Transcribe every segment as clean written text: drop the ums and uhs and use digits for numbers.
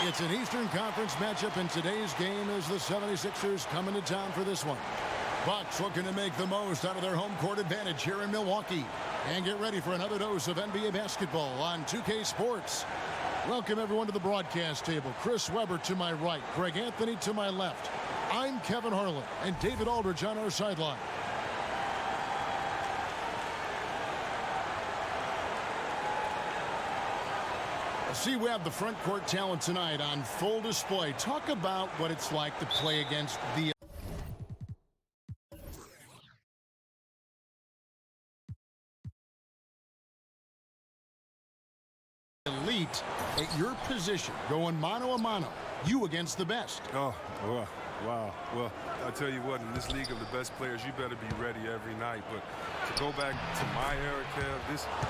It's an Eastern Conference matchup, and today's game is the 76ers coming to town for this one. Bucks looking to make the most out of their home court advantage here in Milwaukee. And get ready for another dose of NBA basketball on 2K Sports. Welcome, everyone, to the broadcast table. Chris Webber to my right, Greg Anthony to my left. I'm Kevin Harlan, and David Aldridge on our sideline. See, we have the front court talent tonight on full display. Talk about what it's like to play against the elite at your position, going mano-a-mano, you against the best. Oh, wow. Well, I tell you what, in this league of the best players, you better be ready every night. But to go back to my era, Kev,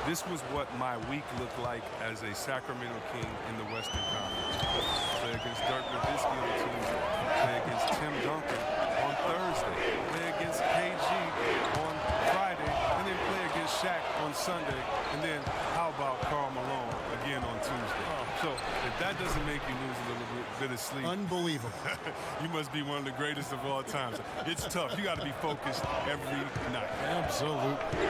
this was what my week looked like as a Sacramento King in the Western Conference. Play against Dirk Nowitzki on Tuesday. Play against Tim Duncan on Thursday. Play against KG on Friday. And then play against Shaq on Sunday. And then how about Karl Malone again on Tuesday? So if that doesn't make you lose a little bit of sleep. Unbelievable. You must be one of the greatest of all times. It's tough. You got to be focused every night. Absolutely. We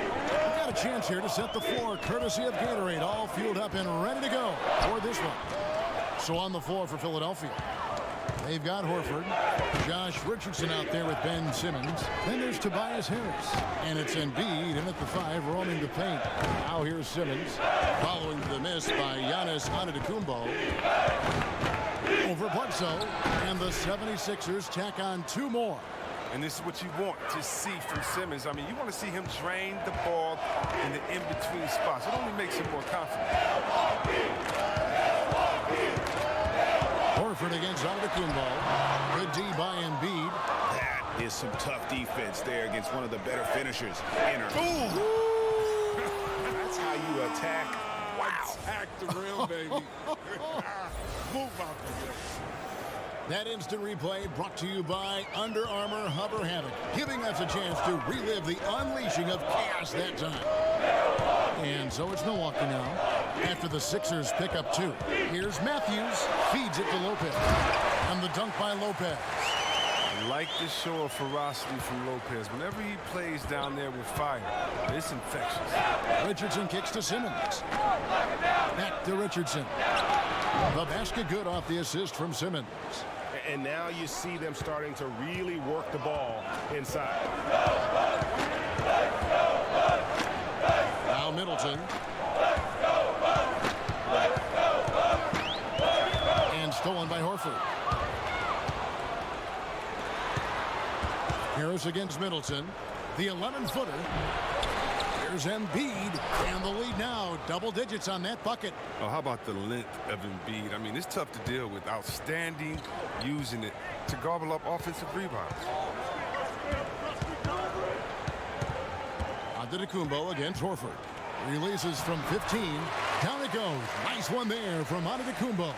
got a chance here to set the floor, courtesy of Gatorade, all fueled up and ready to go for this one. So on the floor for Philadelphia, they've got Horford, Josh Richardson out there with Ben Simmons. Then there's Tobias Harris. And it's Embiid in at the 5, roaming the paint. Now here's Simmons, following the miss by Giannis Antetokounmpo. Over Bledsoe, and the 76ers tack on 2 more. And this is what you want to see from Simmons. I mean, you want to see him drain the ball in the in-between spots. It only makes him more confident. Horford against Antetokounmpo. Good D by Embiid. That is some tough defense there against one of the better finishers. Ooh. That's how you attack. Wow. Attack the rim, baby. Move out the way. That instant replay brought to you by Under Armour Hover Havoc, giving us a chance to relive the unleashing of chaos that time. And so it's Milwaukee now, after the Sixers pick up 2. Here's Matthews, feeds it to Lopez, and the dunk by Lopez. I like the show of ferocity from Lopez. Whenever he plays down there with fire, it's infectious. Richardson kicks to Simmons. Back to Richardson. The basket good off the assist from Simmons. And now you see them starting to really work the ball inside. Now Middleton. And stolen by Horford. Harris against Middleton. The 11-footer. Here's Embiid, and the lead now, double digits on that bucket. Oh, how about the length of Embiid? I mean, it's tough to deal with. Outstanding, using it to gobble up offensive rebounds. Antetokounmpo against Horford. Releases from 15. Down it goes. Nice one there from Antetokounmpo.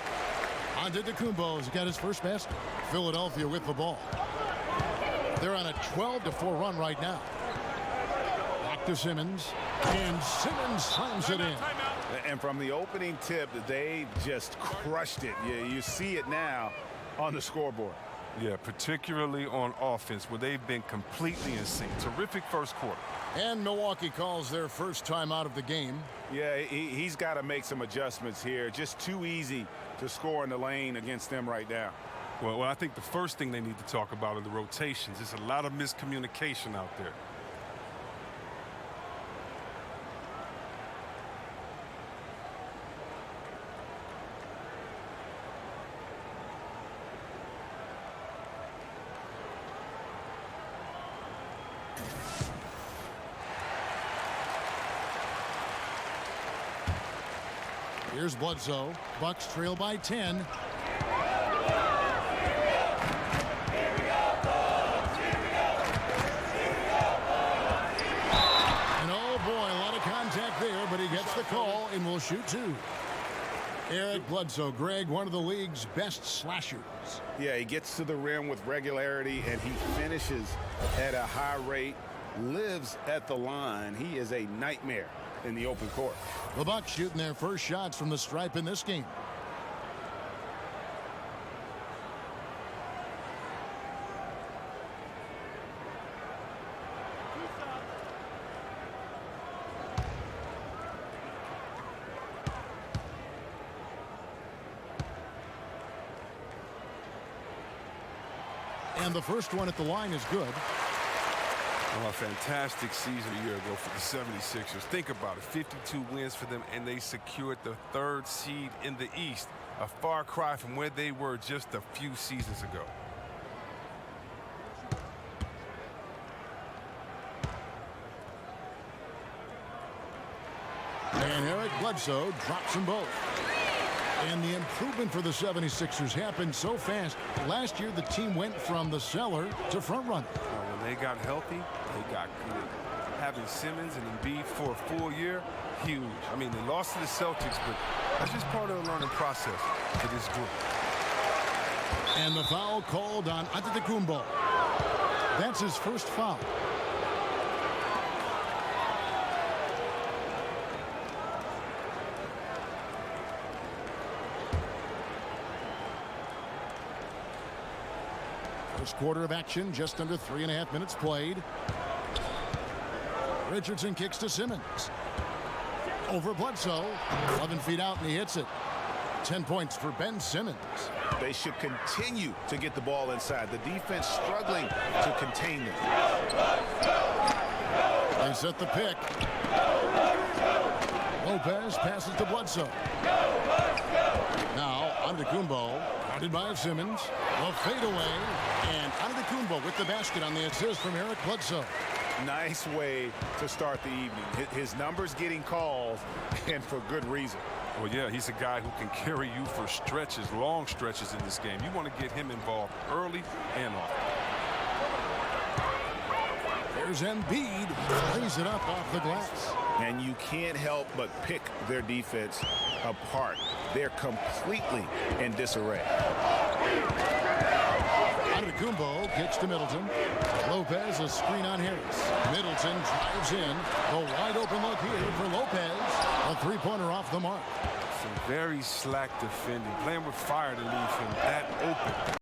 Antetokounmpo's got his first basket. Philadelphia with the ball. They're on a 12-4 run right now. To Simmons, and Simmons slams it in. And from the opening tip, they just crushed it. You see it now on the scoreboard. Yeah, particularly on offense, where they've been completely in sync. Terrific first quarter. And Milwaukee calls their first time out of the game. Yeah, he's got to make some adjustments here. Just too easy to score in the lane against them right now. Well, I think the first thing they need to talk about are the rotations. There's a lot of miscommunication out there. Here's Bledsoe. Bucks trail by 10. And oh boy, a lot of contact there, but he gets the call and will shoot 2. Eric Bledsoe, Greg, one of the league's best slashers. Yeah, he gets to the rim with regularity, and he finishes at a high rate, lives at the line. He is a nightmare in the open court. The Bucks shooting their first shots from the stripe in this game. And the first one at the line is good. Well, a fantastic season a year ago for the 76ers. Think about it, 52 wins for them, and they secured the 3rd seed in the East. A far cry from where they were just a few seasons ago. And Eric Bledsoe drops them both. And the improvement for the 76ers happened so fast. Last year, the team went from the cellar to front runner. When they got healthy, they got good. Having Simmons and Embiid for a full year, huge. I mean, they lost to the Celtics, but that's just part of the learning process for this group. And the foul called on Antetokounmpo. That's his first foul. First quarter of action, just under 3.5 minutes played. Richardson kicks to Simmons. Over Bledsoe. 11 feet out, and he hits it. 10 points for Ben Simmons. They should continue to get the ball inside. The defense struggling to contain them. They set the pick. Lopez passes to Bledsoe. Now, Antetokounmpo, guarded by Simmons. A fadeaway. And Antetokounmpo with the basket on the assist from Eric Bledsoe. Nice way to start the evening. His numbers getting called, and for good reason. Well, yeah, he's a guy who can carry you for stretches, long stretches in this game. You want to get him involved early and often. There's Embiid. Plays it up off the glass. And you can't help but pick their defense apart. They're completely in disarray. Antetokounmpo kicks to Middleton. Lopez, a screen on Harris. Middleton drives in. The wide open look here for Lopez. A three-pointer off the mark. Some very slack defending. Playing with fire to leave him that open.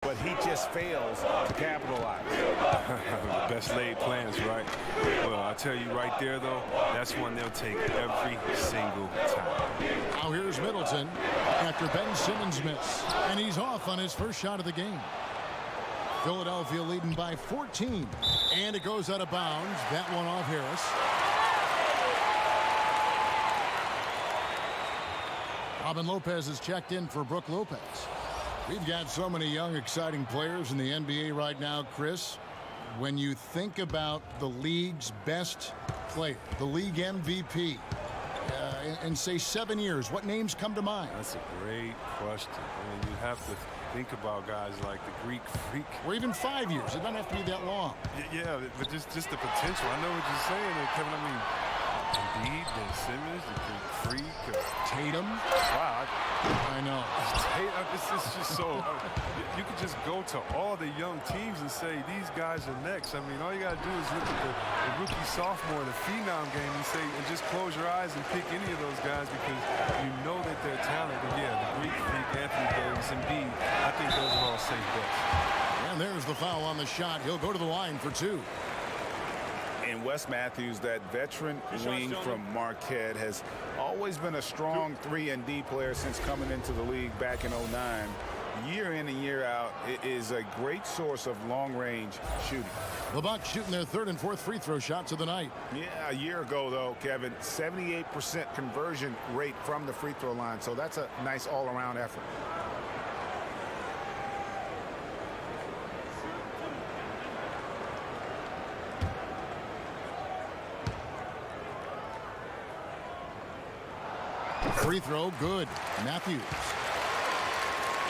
But he just fails to capitalize. Best laid plans, right? Well, I'll tell you right there, though, that's one they'll take every single time. Now here's Middleton after Ben Simmons miss. And he's off on his first shot of the game. Philadelphia leading by 14. And it goes out of bounds. That one off Harris. Robin Lopez is checked in for Brook Lopez. We've got so many young, exciting players in the NBA right now, Chris. When you think about the league's best player, the league MVP, in say 7 years, what names come to mind? That's a great question. I mean, you have to think about guys like the Greek Freak. Or even 5 years. It doesn't have to be that long. Yeah, but just the potential. I know what you're saying there, Kevin. I mean, Embiid, Ben Simmons, the Greek Freak, Tatum. Wow. I know. It's just so. You could just go to all the young teams and say these guys are next. I mean, all you got to do is look at the rookie, sophomore, the phenom game and just close your eyes and pick any of those guys because you know that they're talented. Yeah, the Greek Freak, Anthony Davis, Embiid. I think those are all safe bets. And there's the foul on the shot. He'll go to the line for 2. And Wes Matthews, that veteran wing from Marquette, has always been a strong 3-and-D player since coming into the league back in '09. Year in and year out, it is a great source of long-range shooting. The Bucks shooting their 3rd and 4th free throw shots of the night. Yeah, a year ago, though, Kevin, 78% conversion rate from the free throw line. So that's a nice all-around effort. Free throw, good. Matthews.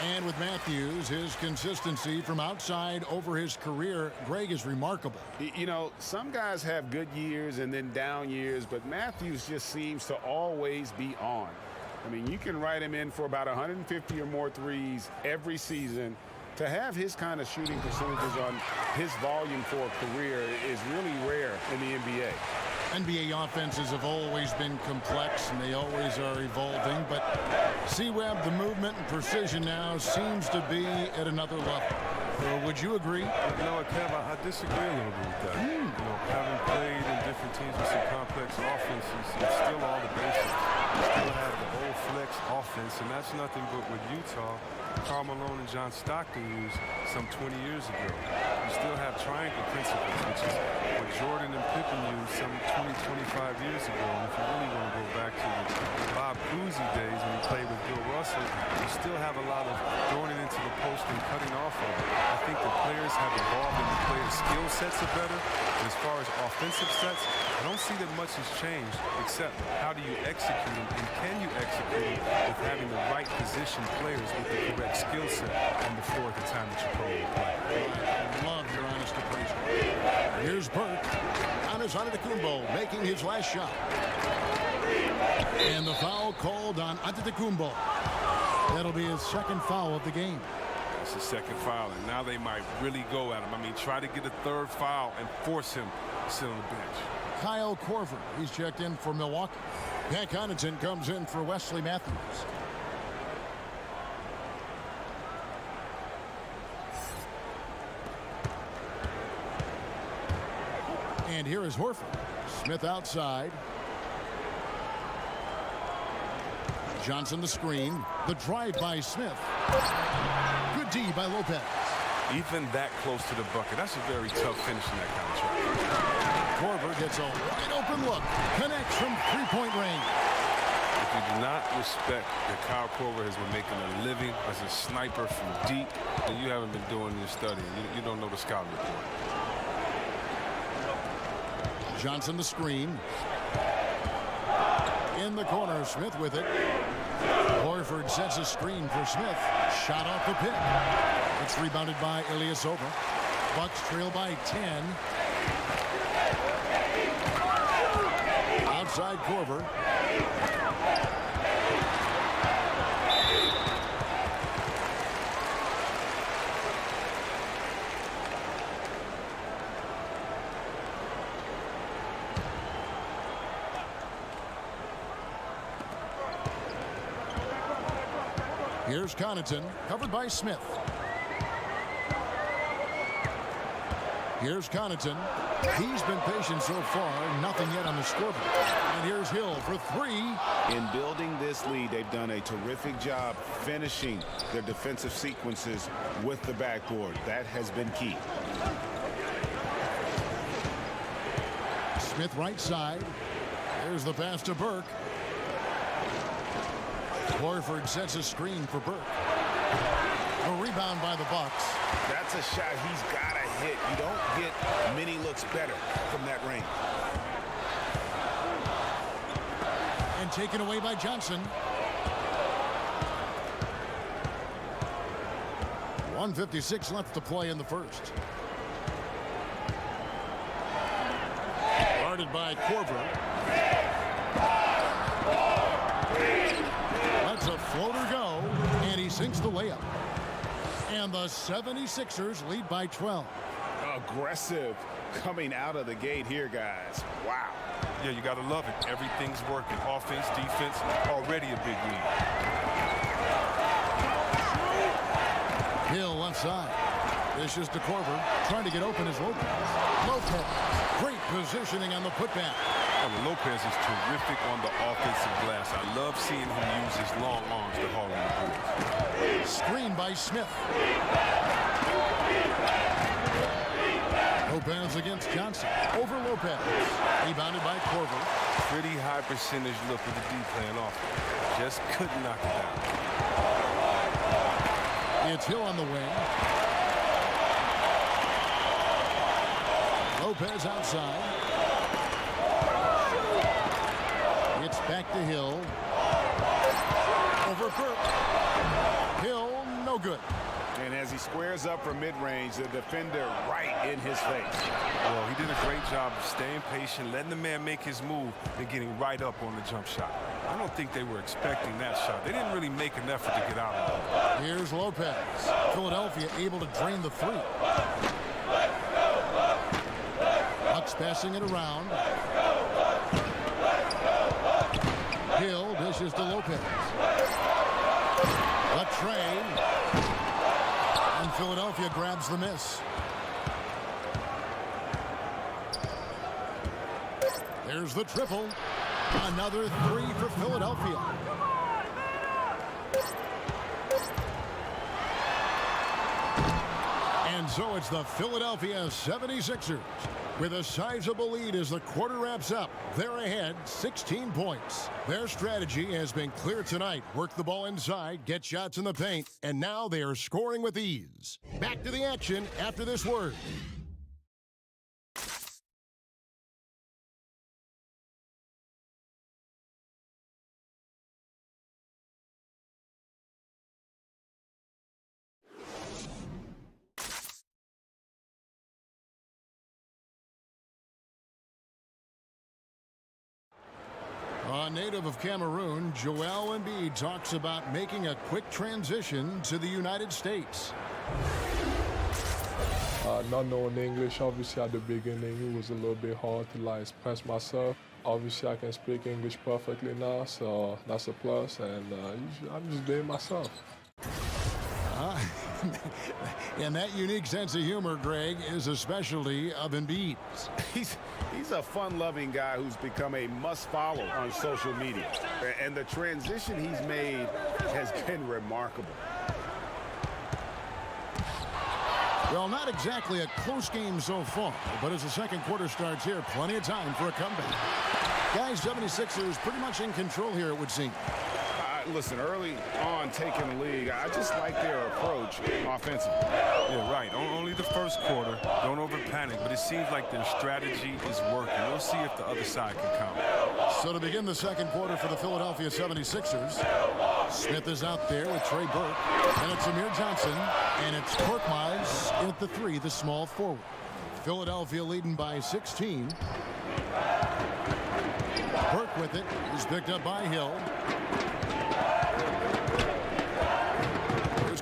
And with Matthews, his consistency from outside over his career, Greg, is remarkable. You know, some guys have good years and then down years, but Matthews just seems to always be on. I mean, you can write him in for about 150 or more threes every season. To have his kind of shooting percentages on his volume for a career is really rare in the NBA. NBA offenses have always been complex, and they always are evolving. But C-Web, the movement and precision now seems to be at another level. Would you agree? You know what, Kev, I disagree a little bit with that. You know, having played in different teams with some complex offenses, it's still all the basics. You still have the complex offense, and that's nothing but what Utah, Karl Malone and John Stockton used some 20 years ago. You still have triangle principles, which is what Jordan and Pippen used some 20, 25 years ago. And if you really want to go back to the Bob Cousy days when he played with Bill Russell, you still have a lot of throwing it into the post and cutting off of it. I think the players have evolved and the players' skill sets are better. But as far as offensive sets, I don't see that much has changed, except how do you execute them, and can you execute them with having the right position players with the correct skill set on the floor at the time that you probably play. I love your honest appraisal. Here's Burke. Giannis Antetokounmpo making his last shot. And the foul called on Antetokounmpo. That'll be his second foul of the game. It's his second foul, and now they might really go at him. I mean, try to get a third foul and force him to sit on the bench. Kyle Korver, he's checked in for Milwaukee. Pat Connaughton comes in for Wesley Matthews. And here is Horford. Smith outside. Johnson the screen. The drive by Smith. Good D by Lopez. Even that close to the bucket, that's a very tough finish in that kind of traffic. Korver gets a wide open look. Connects from three-point range. If you do not respect that Kyle Korver has been making a living as a sniper from deep, then you haven't been doing your studying. You don't know the scouting report. Johnson the screen. In the corner, Smith with it. Horford sets a screen for Smith. Shot off the pick. It's rebounded by Ilyasova. Bucks trail by 10. Outside Korver. Here's Connaughton, covered by Smith. Here's Connaughton. He's been patient so far. Nothing yet on the scoreboard. And here's Hill for three. In building this lead, they've done a terrific job finishing their defensive sequences with the backboard. That has been key. Smith right side. There's the pass to Burke. Horford sets a screen for Burke. A rebound by the Bucks. That's a shot he's got to hit. You don't get many looks better from that range. And taken away by Johnson. 1:56 left to play in the first. Guarded by Korver. Lets a floater go, and he sinks the layup. And the 76ers lead by 12. Aggressive coming out of the gate here, guys. Wow. Yeah, you got to love it. Everything's working. Offense, defense, already a big lead. Hill left side. This is to Korver. Trying to get open is Lopez. Lopez. Great positioning on the putback. Oh, Lopez is terrific on the offensive glass. I love seeing him use his long arms to haul in the boards. Screen by Smith. Lopez against Johnson. Over Lopez. Rebounded by Korver. Pretty high percentage look with the D playing off. Just couldn't knock it down. It's Hill on the wing. Lopez outside. It's back to Hill. Over Burke. Hill, no good. And as he squares up from mid-range, the defender right in his face. Well, he did a great job of staying patient, letting the man make his move, and getting right up on the jump shot. I don't think they were expecting that shot. They didn't really make an effort to get out of it. Here's Lopez. Philadelphia able to drain the three. Bucks passing it around. Hill dishes to Lopez. A train. And Philadelphia grabs the miss. There's the triple. Another three for Philadelphia. And so it's the Philadelphia 76ers with a sizable lead as the quarter wraps up. They're ahead 16 points. Their strategy has been clear tonight. Work the ball inside, get shots in the paint, and now they are scoring with ease. Back to the action after this word. A native of Cameroon, Joel Embiid talks about making a quick transition to the United States. Not knowing English, obviously at the beginning it was a little bit hard to express myself. Obviously I can speak English perfectly now, so that's a plus, and I'm just being myself. And that unique sense of humor, Greg, is a specialty of Embiid's. He's a fun-loving guy who's become a must-follow on social media. And the transition he's made has been remarkable. Well, not exactly a close game so far, but as the second quarter starts here, plenty of time for a comeback. Guys, 76ers pretty much in control here, it would seem. Listen, early on taking the lead, I just like their approach offensively. Yeah, right. Only the first quarter. Don't over-panic, but it seems like their strategy is working. We'll see if the other side can come. So to begin the second quarter for the Philadelphia 76ers, Smith is out there with Trey Burke, and it's Amir Johnson, and it's Korkmaz at the three, the small forward. Philadelphia leading by 16. Burke with it is picked up by Hill.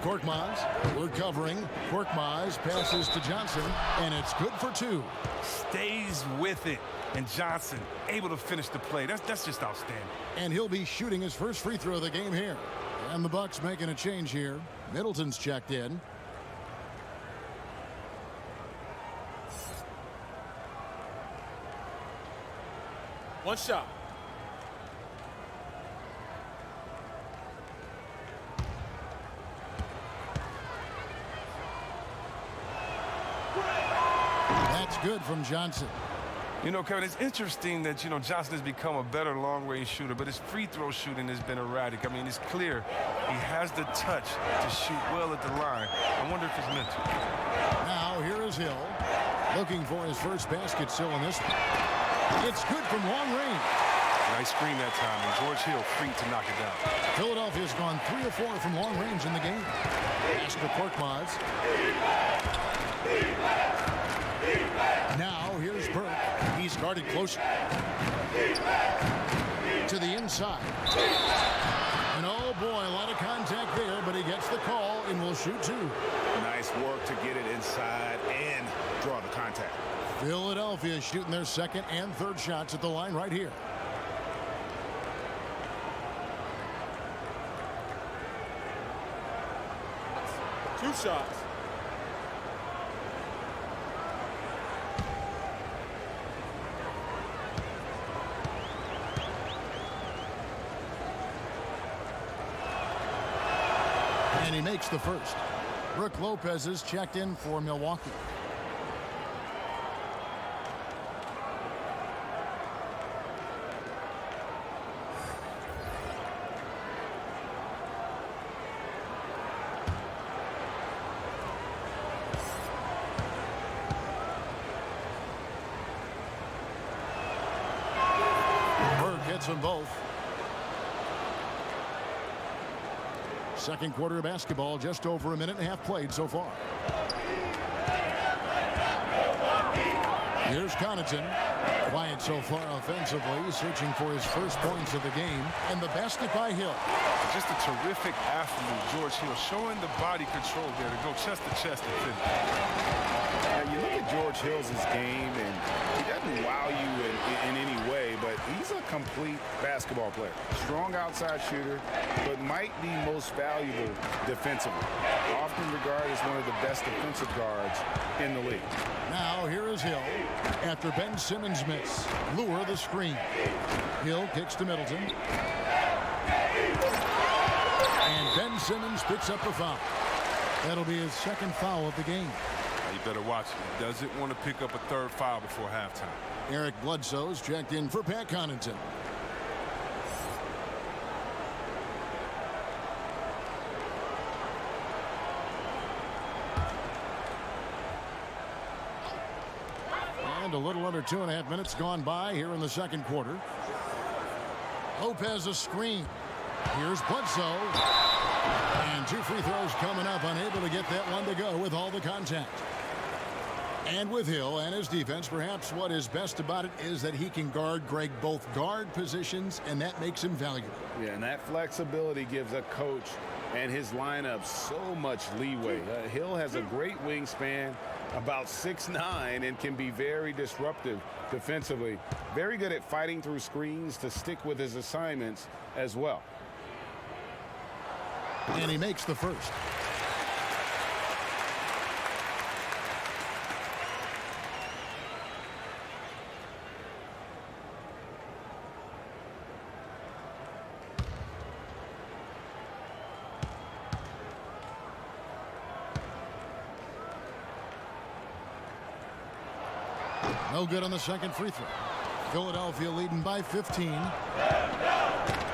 Korkmaz, we're covering. Korkmaz passes to Johnson, and it's good for two. Stays with it, and Johnson able to finish the play. That's just outstanding. And he'll be shooting his first free throw of the game here. And the Bucks making a change here. Middleton's checked in. One shot. That's good from Johnson. You know, Kevin, it's interesting that, Johnson has become a better long-range shooter, but his free throw shooting has been erratic. I mean, it's clear he has the touch to shoot well at the line. I wonder if it's mental. Now, here is Hill, looking for his first basket still in this one. It's good from long range. Nice screen that time, and George Hill free to knock it down. Philadelphia's gone 3 of 4 from long range in the game. Pass to Korkmaz. Now, here's Burke. He's guarded close to the inside. And oh boy, a lot of contact there, but he gets the call and will shoot two. Nice work to get it inside and draw the contact. Philadelphia shooting their second and third shots at the line right here. Two shots. And he makes the first. Brook Lopez is checked in for Milwaukee. Burke hits them both. Second quarter of basketball, just over a minute and a half played so far. Here's Connaughton. Quiet so far offensively, searching for his first points of the game. And the basket by Hill. Just a terrific athlete, George Hill, showing the body control there to go chest to chest and finish. Now, you look at George Hill's game, and he doesn't wow you in any way, but he's a complete basketball player. Strong outside shooter, but might be most valuable defensively. Often regarded as one of the best defensive guards in the league. Now here is Hill. After Ben Simmons miss, lure the screen. Hill kicks to Middleton. And Ben Simmons picks up the foul. That'll be his second foul of the game. you better watch it. He doesn't want to pick up a third foul before halftime. Eric Bledsoe's checked in for Pat Connaughton. And a little under 2.5 minutes gone by here in the second quarter. Lopez a screen. Here's Bledsoe. And 2 free throws coming up, unable to get that one to go with all the contact. And with Hill and his defense, perhaps what is best about it is that he can guard Greg both guard positions, and that makes him valuable. Yeah, and that flexibility gives a coach and his lineup so much leeway. Hill has a great wingspan, about 6'9", and can be very disruptive defensively. Very good at fighting through screens to stick with his assignments as well. And he makes the first. No good on the second free throw. Philadelphia leading by 15.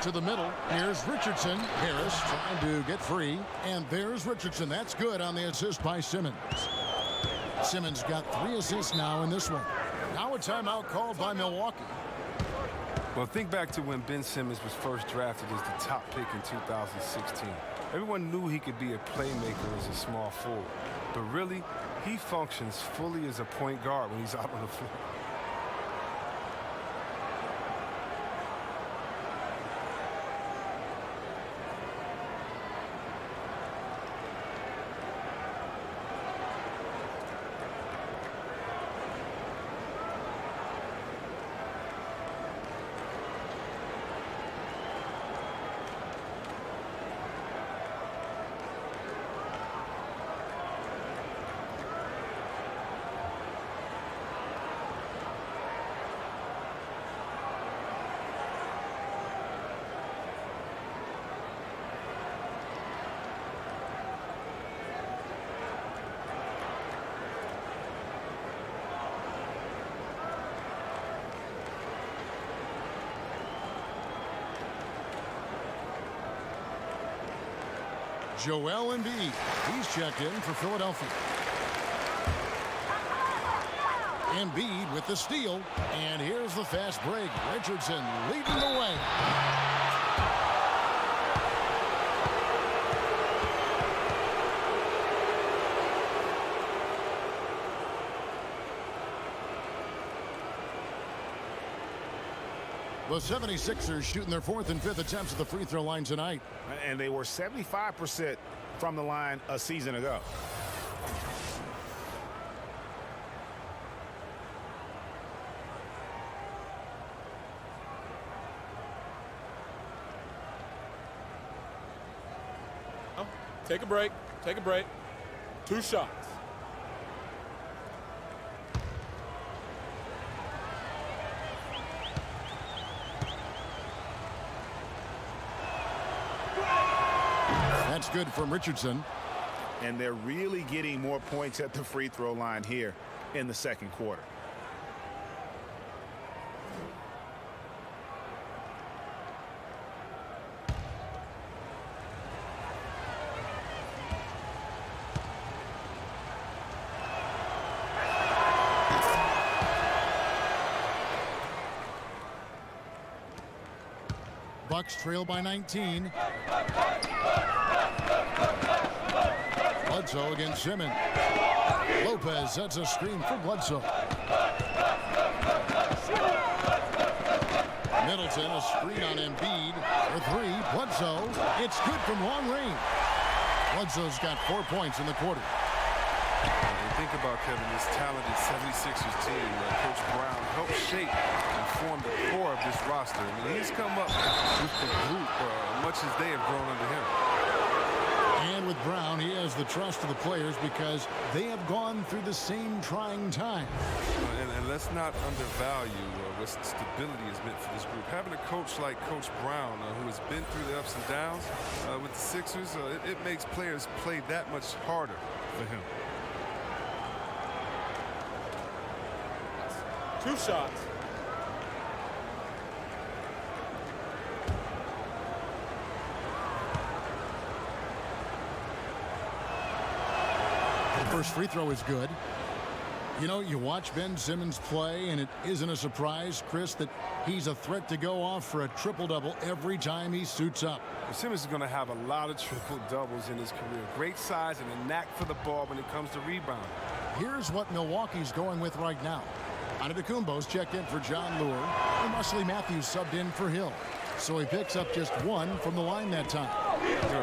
To the middle. Here's Richardson. Harris trying to get free. And there's Richardson. That's good on the assist by Simmons. Simmons got 3 assists now in this one. Now a timeout called by Milwaukee. Well, think back to when Ben Simmons was first drafted as the top pick in 2016. Everyone knew he could be a playmaker as a small forward. But really, he functions fully as a point guard when he's out on the floor. Joel Embiid. He's checked in for Philadelphia. Embiid with the steal. And here's the fast break. Richardson leading the way. The 76ers shooting their 4th and 5th attempts at the free throw line tonight. And they were 75% from the line a season ago. Take a break. Take a break. 2 shots. That's good from Richardson. And they're really getting more points at the free throw line here in the second quarter. Bucks trail by 19. Bledsoe against Simmons. Lopez sets a screen for Bledsoe. Middleton a screen on Embiid for 3. Bledsoe. It's good from long range. Bledsoe's got 4 points in the quarter. Think about, Kevin, this talented 76ers team. Coach Brown helped shape and form the core of this roster. I mean, he's come up with the group much as they have grown under him. And with Brown, he has the trust of the players because they have gone through the same trying time. And let's not undervalue what stability has meant for this group. Having a coach like Coach Brown, who has been through the ups and downs with the Sixers, it makes players play that much harder for him. 2 shots. The first free throw is good. You know, you watch Ben Simmons play, and it isn't a surprise, Chris, that he's a threat to go off for a triple-double every time he suits up. Simmons is going to have a lot of triple-doubles in his career. Great size and a knack for the ball when it comes to rebounding. Here's what Milwaukee's going with right now. Antetokounmpo's checked in for John Lure, and Wesley Matthews subbed in for Hill. So he picks up just 1 from the line that time.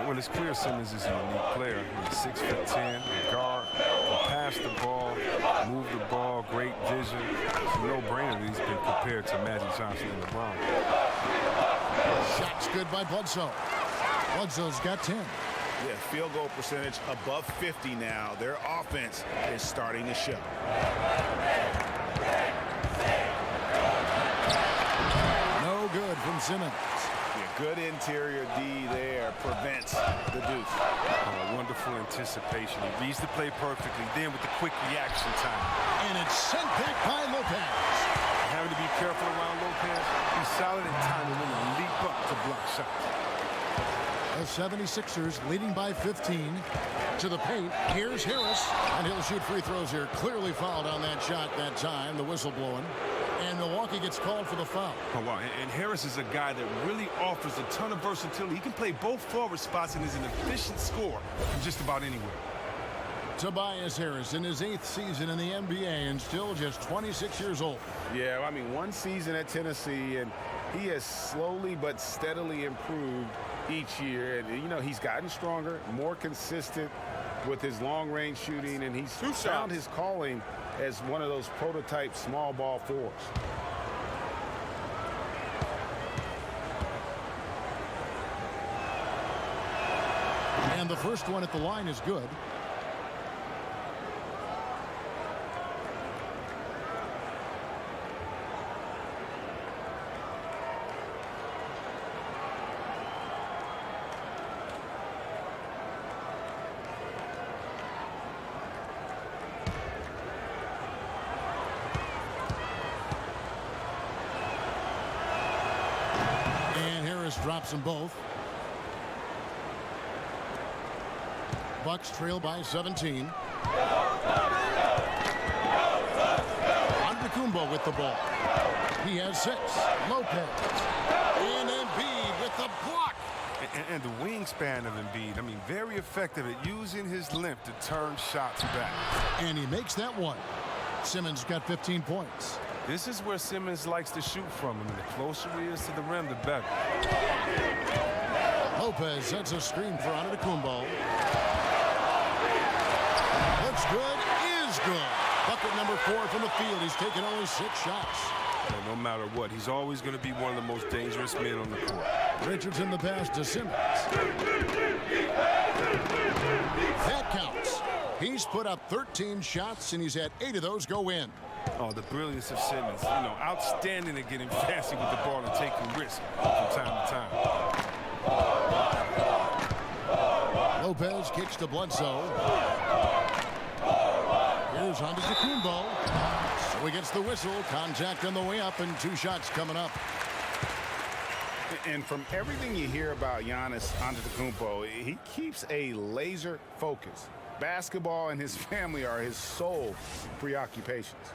Well, it's clear Simmons is a unique player. He's 6'10", a guard, can pass the ball, move the ball, great vision. It's a no-brainer that he's been compared to Magic Johnson and LeBron. Shot's good by Bledsoe. Bledsoe's got 10. Yeah, field goal percentage above 50 now. Their offense is starting to show. No good from Simmons. Yeah, good interior D there prevents the deuce. Wonderful anticipation. He reads the play perfectly, then with the quick reaction time. And it's sent back by Lopez. Having to be careful around Lopez. He's solid at timing when to leap up to block shots. The 76ers leading by 15 to the paint. Here's Harris, and he'll shoot free throws here. Clearly fouled on that shot that time, the whistle blowing. And Milwaukee gets called for the foul. Oh, wow. And Harris is a guy that really offers a ton of versatility. He can play both forward spots and is an efficient scorer from just about anywhere. Tobias Harris in his 8th season in the NBA and still just 26 years old. Yeah, I mean, 1 season at Tennessee, and he has slowly but steadily improved each year. And, you know, he's gotten stronger, more consistent with his long-range shooting, and he's found his calling as one of those prototype small ball fours. And the first one at the line is good. Drops them both. Bucks trail by 17. Antetokounmpo with the ball. He has 6. Lopez. And Embiid with the block. And the wingspan of Embiid, I mean, very effective at using his length to turn shots back. And he makes that one. Simmons got 15 points. This is where Simmons likes to shoot from him, and the closer he is to the rim, the better. Lopez sets a screen for Antetokounmpo. Looks good, is good. Bucket number 4 from the field. He's taken only 6 shots. Well, no matter what, he's always going to be one of the most dangerous men on the court. Richardson the pass to Simmons. That counts. He's put up 13 shots, and he's had 8 of those go in. Oh, the brilliance of Simmons. You know, outstanding at getting fancy with the ball and taking risks from time to time. Lopez kicks to Bledsoe. Here's Antetokounmpo. So he gets the whistle. Contact on the way up, and 2 shots coming up. And from everything you hear about Giannis Antetokounmpo, he keeps a laser focus. Basketball and his family are his sole preoccupations.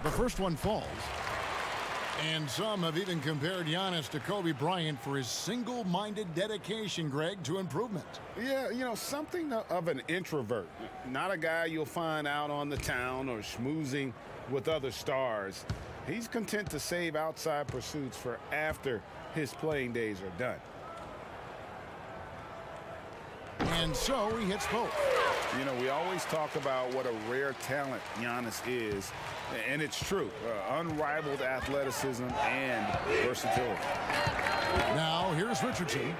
The first one falls. And some have even compared Giannis to Kobe Bryant for his single-minded dedication, Greg, to improvement. Yeah, you know, something of an introvert. Not a guy you'll find out on the town or schmoozing with other stars. He's content to save outside pursuits for after his playing days are done. And so he hits both. You know, we always talk about what a rare talent Giannis is, and it's true. Unrivaled athleticism and versatility. Now here's Richardson.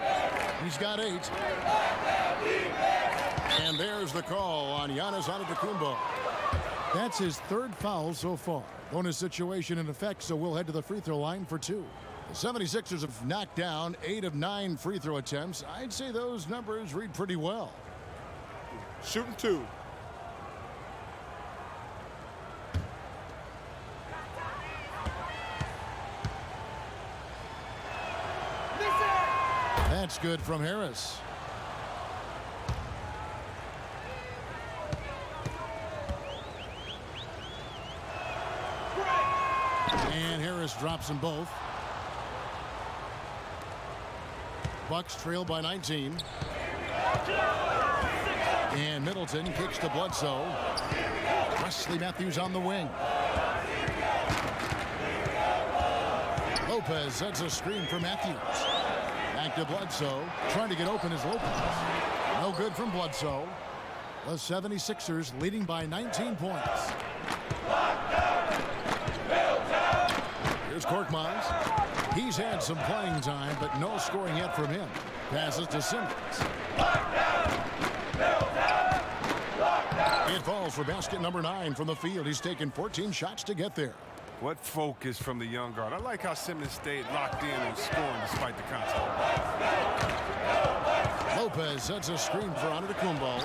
He's got 8. And there's the call on Giannis Antetokounmpo. That's his 3rd foul so far. Bonus situation in effect, so we'll head to the free throw line for 2. The 76ers have knocked down 8 of 9 free throw attempts. I'd say those numbers read pretty well. Shooting 2. That's good from Harris. And Harris drops them both. Bucks trail by 19. And Middleton kicks to Bledsoe. Wesley Matthews on the wing. Lopez sets a screen for Matthews. Back to Bledsoe. Trying to get open is Lopez. No good from Bledsoe. The 76ers leading by 19 points. Here's Korkmaz. He's had some playing time, but no scoring yet from him. Passes to Simmons. It falls for basket number 9 from the field. He's taken 14 shots to get there. What focus from the young guard. I like how Simmons stayed locked in and scoring despite the contact. Lopez sets a screen for Antetokounmpo.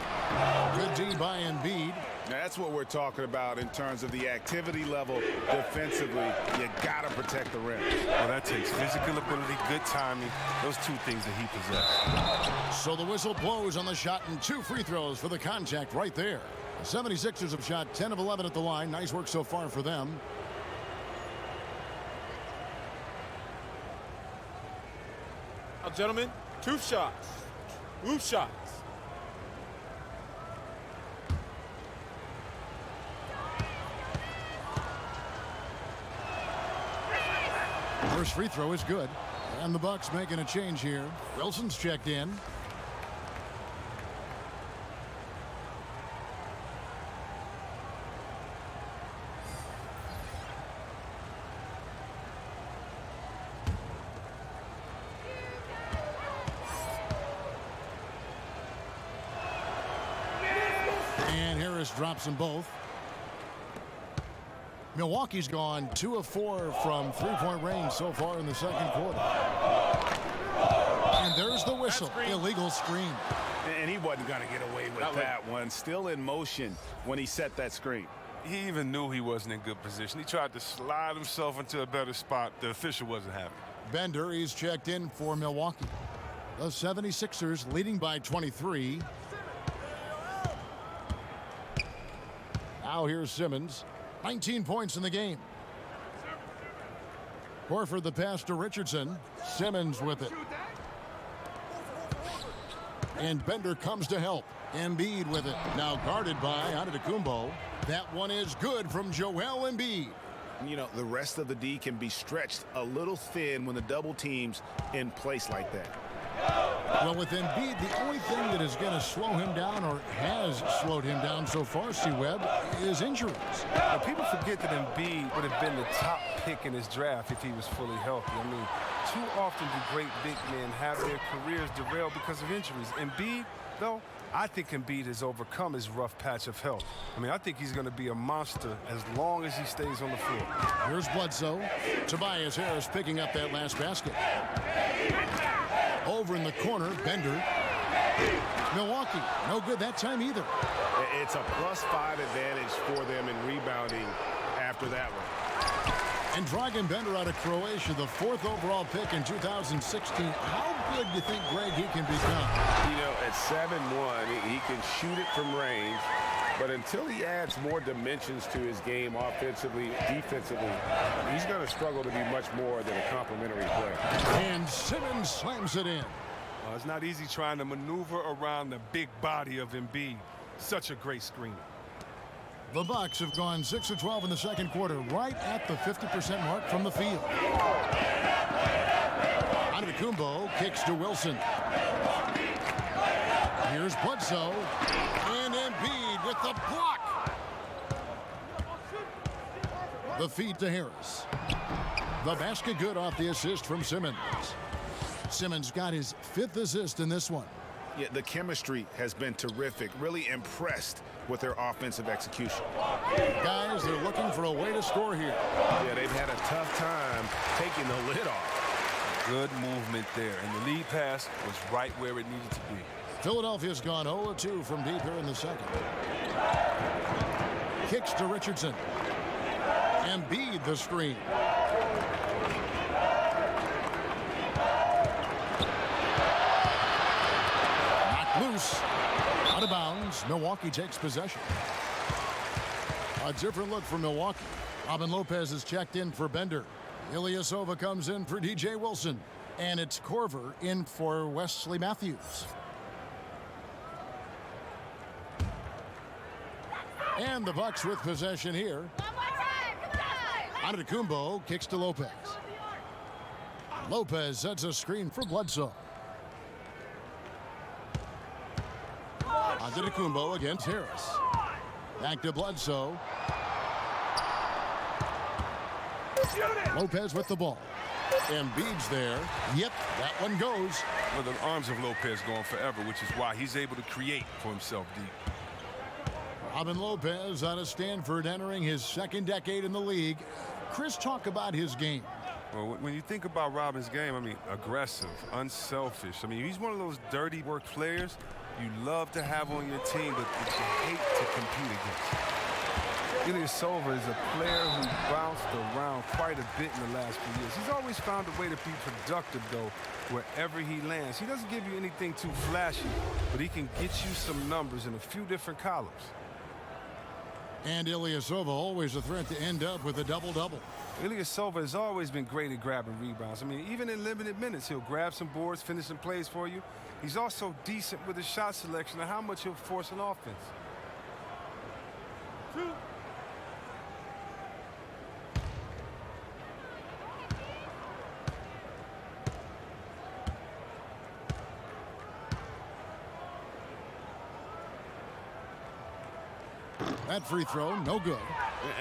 Good D by Embiid. Now that's what we're talking about in terms of the activity level defensively. You got to protect the rim. Well, that takes physical ability, good timing. Those 2 things that he possesses. So the whistle blows on the shot and 2 free throws for the contact right there. The 76ers have shot 10 of 11 at the line. Nice work so far for them. Now, gentlemen, 2 shots. 2 shots. First free throw is good. And the Bucks making a change here. Wilson's checked in. And Harris drops them both. Milwaukee's gone 2 of 4 from three-point range so far in the second quarter. And there's the whistle. Illegal screen. And he wasn't going to get away with that one. Still in motion when he set that screen. He even knew he wasn't in good position. He tried to slide himself into a better spot. The official wasn't happy. Bender is checked in for Milwaukee. The 76ers leading by 23. Now here's Simmons. 19 points in the game. Horford the pass to Richardson. Simmons with it. And Bender comes to help. Embiid with it. Now guarded by Antetokounmpo. That one is good from Joel Embiid. You know, the rest of the D can be stretched a little thin when the double team's in place like that. Well, with Embiid, the only thing that is going to slow him down or has slowed him down so far, C-Webb, is injuries. Now, people forget that Embiid would have been the top pick in his draft if he was fully healthy. I mean, too often do great big men have their careers derailed because of injuries. Embiid, though, I think Embiid has overcome his rough patch of health. I mean, I think he's going to be a monster as long as he stays on the floor. Here's Bledsoe. Tobias Harris picking up that last basket. Over in the corner, Bender. Milwaukee, no good that time either. It's a +5 advantage for them in rebounding after that one. And Dragan Bender out of Croatia, the 4th overall pick in 2016. How good do you think, Greg, he can become? You know, at 7'1", he can shoot it from range. But until he adds more dimensions to his game offensively, defensively, he's going to struggle to be much more than a complimentary player. And Simmons slams it in. It's not easy trying to maneuver around the big body of Embiid. Such a great screener. The Bucks have gone 6 of 12 in the second quarter, right at the 50% mark from the field. Antetokounmpo kicks to Wilson. Here's Bledsoe. And Embiid with the block. The feed to Harris. The basket good off the assist from Simmons. Simmons got his 5th assist in this one. Yeah, the chemistry has been terrific. Really impressed with their offensive execution. Guys, they're looking for a way to score here. Yeah, they've had a tough time taking the lid off. Good movement there, and the lead pass was right where it needed to be. Philadelphia's gone 0-2 from deep here in the second. Kicks to Richardson. Embiid the screen. Knocked loose. Out of bounds. Milwaukee takes possession. A different look for Milwaukee. Robin Lopez is checked in for Bender. Ilyasova comes in for DJ Wilson. And it's Korver in for Wesley Matthews. And the Bucks with possession here. Antetokounmpo kicks to Lopez. Lopez sets a screen for Bledsoe. Antetokounmpo against Harris. Back to Bledsoe. Lopez with the ball. Embiid's there. Yep, that one goes. Well, the arms of Lopez going forever, which is why he's able to create for himself deep. Robin Lopez out of Stanford, entering his 2nd decade in the league. Chris, talk about his game. Well, when you think about Robin's game, I mean, aggressive, unselfish. I mean, he's one of those dirty work players you love to have on your team, but you hate to compete against. Ilyasova is a player who bounced around quite a bit in the last few years. He's always found a way to be productive, though, wherever he lands. He doesn't give you anything too flashy, but he can get you some numbers in a few different columns. And Ilyasova always a threat to end up with a double-double. Ilyasova has always been great at grabbing rebounds. I mean, even in limited minutes, he'll grab some boards, finish some plays for you. He's also decent with his shot selection and how much he'll force an offense. That free throw, no good.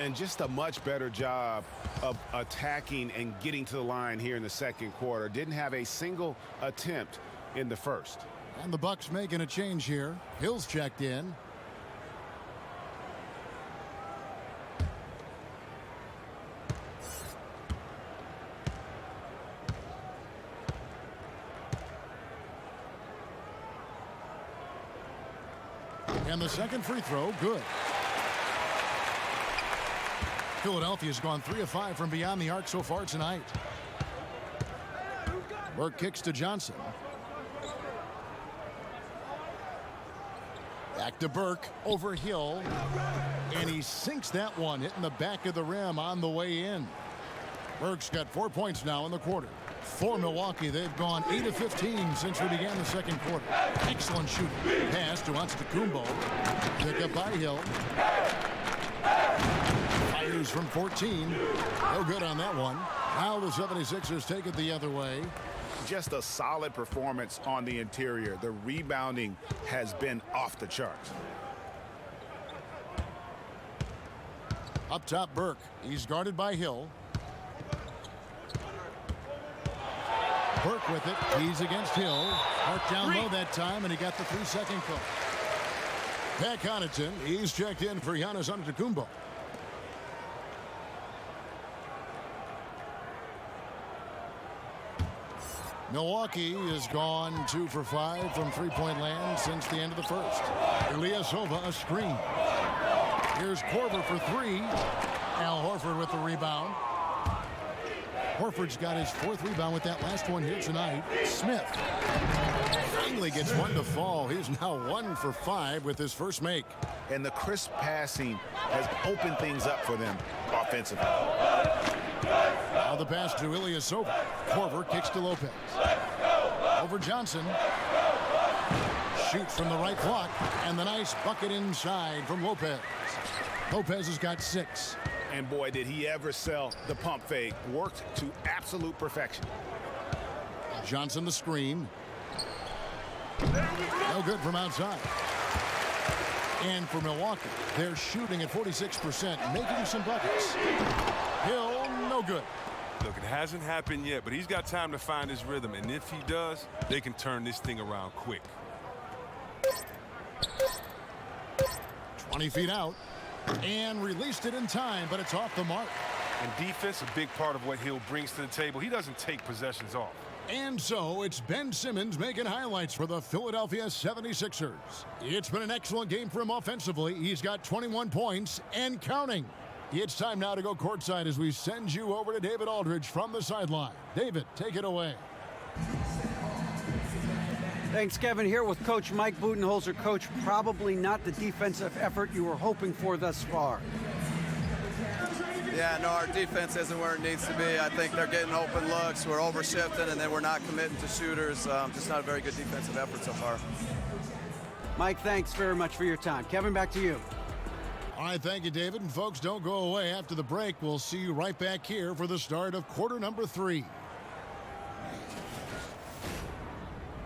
And just a much better job of attacking and getting to the line here in the second quarter. Didn't have a single attempt in the first. And the Bucks making a change here. Hill's checked in. And the second free throw, good. Philadelphia's gone 3 of 5 from beyond the arc so far tonight. Burke kicks to Johnson. Back to Burke, over Hill. And he sinks that one, hitting the back of the rim on the way in. Burke's got 4 points now in the quarter. For Milwaukee, they've gone 8 of 15 since we began the second quarter. Excellent shooting. Pass to Antetokounmpo. Pick up by Hill. Fires from 14. No good on that one. Now the 76ers take it the other way. Just a solid performance on the interior. The rebounding has been off the charts. Up top, Burke. He's guarded by Hill. Burke with it. He's against Hill. Marked down low that time, and he got the 3-second call. Pat Connaughton, he's checked in for Giannis Antetokounmpo. Milwaukee has gone 2 for 5 from three-point land since the end of the first. Ilyasova a screen. Here's Korver for 3. Al Horford with the rebound. Horford's got his 4th rebound with that last one here tonight. Smith finally gets one to fall. He's now 1 for 5 with his first make. And the crisp passing has opened things up for them offensively. Now the pass to Ilyasova. Korver kicks to Lopez. Over Johnson. Shoots from the right block. And the nice bucket inside from Lopez. Lopez has got 6. And boy, did he ever sell the pump fake. Worked to absolute perfection. Johnson the screen. No good from outside. And for Milwaukee, they're shooting at 46%, making some buckets. Hill, no good. Look, it hasn't happened yet, but he's got time to find his rhythm. And if he does, they can turn this thing around quick. 20 feet out. And released it in time, but it's off the mark. And defense, a big part of what Hill brings to the table. He doesn't take possessions off. And so it's Ben Simmons making highlights for the Philadelphia 76ers. It's been an excellent game for him offensively. He's got 21 points and counting. It's time now to go courtside as we send you over to David Aldridge from the sideline. David, take it away. Thanks, Kevin. Here with Coach Mike Budenholzer. Coach, probably not the defensive effort you were hoping for thus far. Yeah, no, our defense isn't where it needs to be. I think they're getting open looks. We're overshifting, and then we're not committing to shooters. Just not a very good defensive effort so far. Mike, thanks very much for your time. Kevin, back to you. All right, thank you, David. And folks, don't go away. After the break, we'll see you right back here for the start of quarter number 3.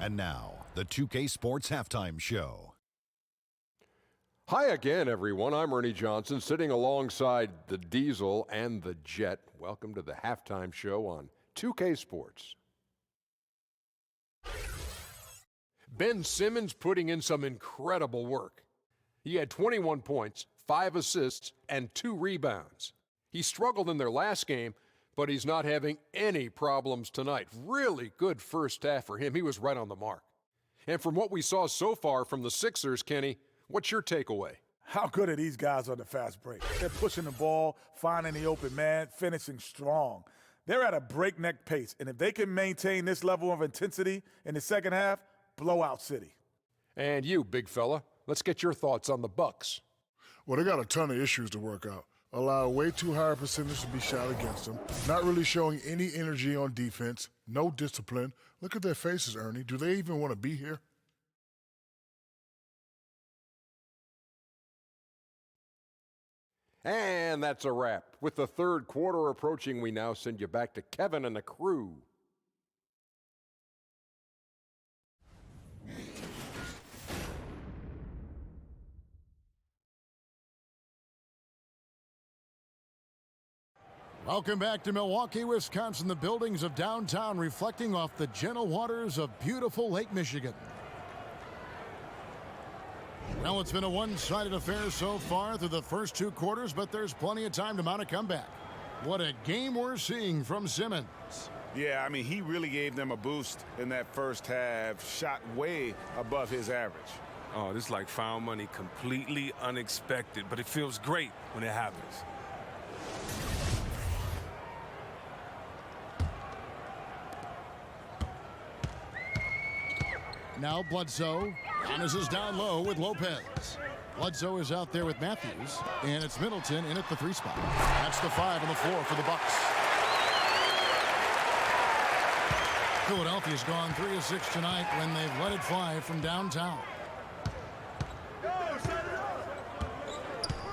And now, the 2K Sports Halftime Show. Hi again, everyone. I'm Ernie Johnson, sitting alongside the Diesel and the Jet. Welcome to the Halftime Show on 2K Sports. Ben Simmons putting in some incredible work. He had 21 points, 5 assists, and 2 rebounds. He struggled in their last game, but he's not having any problems tonight. Really good first half for him. He was right on the mark. And from what we saw so far from the Sixers, Kenny, what's your takeaway? How good are these guys on the fast break? They're pushing the ball, finding the open man, finishing strong. They're at a breakneck pace, and if they can maintain this level of intensity in the second half, blowout city. And you, big fella, let's get your thoughts on the Bucks. Well, they got a ton of issues to work out. Allow way too high a percentage to be shot against them. Not really showing any energy on defense. No discipline. Look at their faces, Ernie. Do they even want to be here? And that's a wrap. With the third quarter approaching, we now send you back to Kevin and the crew. Welcome back to Milwaukee, Wisconsin, the buildings of downtown reflecting off the gentle waters of beautiful Lake Michigan. Well, it's been a one-sided affair so far through the first 2 quarters, but there's plenty of time to mount a comeback. What a game we're seeing from Simmons. Yeah, I mean, he really gave them a boost in that first half, shot way above his average. Oh, this is like found money, completely unexpected, but it feels great when it happens. Now Bledsoe. Giannis is down low with Lopez. Bledsoe is out there with Matthews. And it's Middleton in at the 3 spot. That's the 5 on the floor for the Bucks. Philadelphia's gone 3 of 6 tonight when they've let it fly from downtown.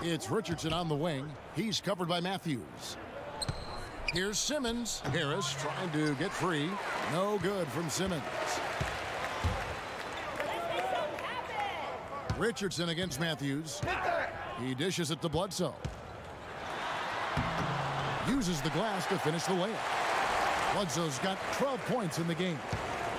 It's Richardson on the wing. He's covered by Matthews. Here's Simmons. Harris trying to get free. No good from Simmons. Richardson against Matthews. He dishes it to Bledsoe. Uses the glass to finish the layup. Bledsoe's got 12 points in the game.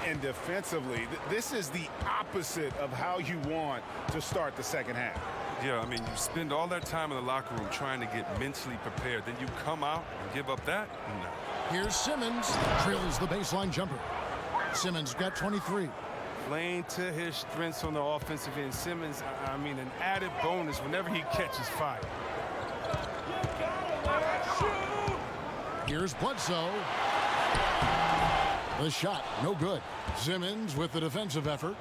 And defensively, this is the opposite of how you want to start the second half. Yeah, I mean, you spend all that time in the locker room trying to get mentally prepared. Then you come out and give up that? No. Here's Simmons. Drills the baseline jumper. Simmons got 23. Playing to his strengths on the offensive end. Simmons, I mean, an added bonus whenever he catches fire. Here's Bledsoe. The shot, no good. Simmons with the defensive effort.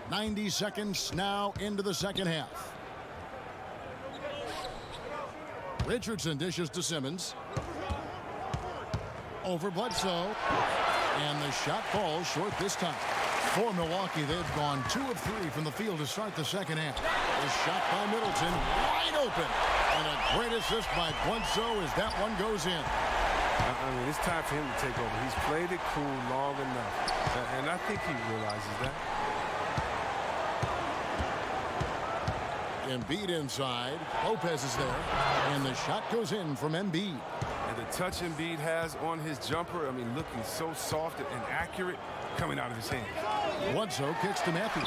90 seconds now into the second half. Richardson dishes to Simmons. Over Bledsoe. And the shot falls short this time. For Milwaukee, they've gone 2 of 3 from the field to start the second half. The shot by Middleton, wide open. And a great assist by Bledsoe as that one goes in. I mean, it's time for him to take over. He's played it cool long enough. And I think he realizes that. Embiid inside. Lopez is there. And the shot goes in from Embiid. And the touch Embiid has on his jumper, I mean, looking so soft and accurate coming out of his hands. Bledsoe kicks to Matthews.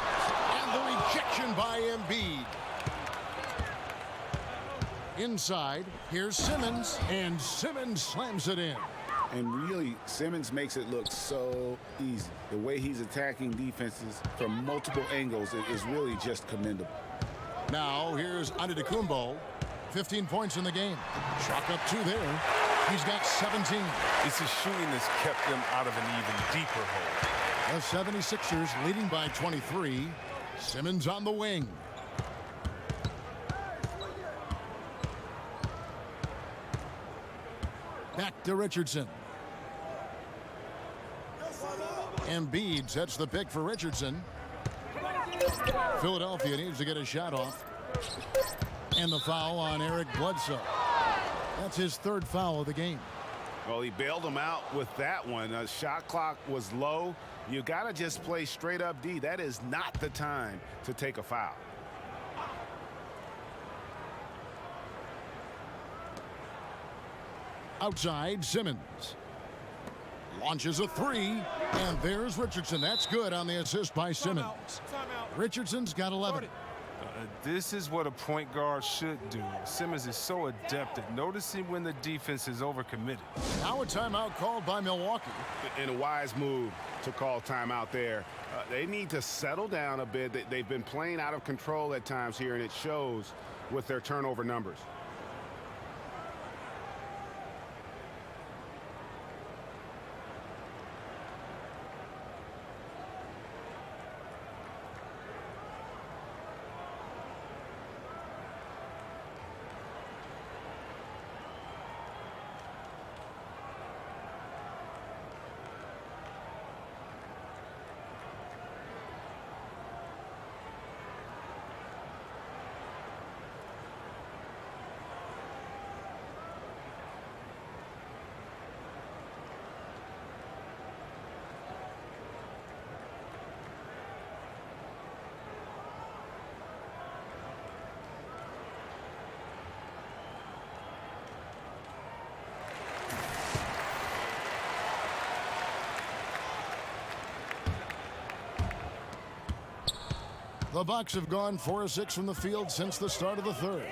And the rejection by Embiid. Inside, here's Simmons. And Simmons slams it in. And really, Simmons makes it look so easy. The way he's attacking defenses from multiple angles is really just commendable. Now, here's Antetokounmpo. 15 points in the game. Chalk up 2 there. He's got 17. It's his shooting that's kept them out of an even deeper hole. The 76ers leading by 23. Simmons on the wing. Back to Richardson. Embiid sets the pick for Richardson. Philadelphia needs to get a shot off. And the foul on Eric Bledsoe. That's his 3rd foul of the game. Well, he bailed him out with that one. Shot clock was low. You got to just play straight up D. That is not the time to take a foul. Outside, Simmons. Launches a 3, and there's Richardson. That's good on the assist by Simmons. Richardson's got 11. This is what a point guard should do. Simmons is so adept at noticing when the defense is overcommitted. Now a timeout called by Milwaukee. And a wise move to call timeout there. They need to settle down a bit. They've been playing out of control at times here, and it shows with their turnover numbers. The Bucks have gone 4 of 6 from the field since the start of the 3rd.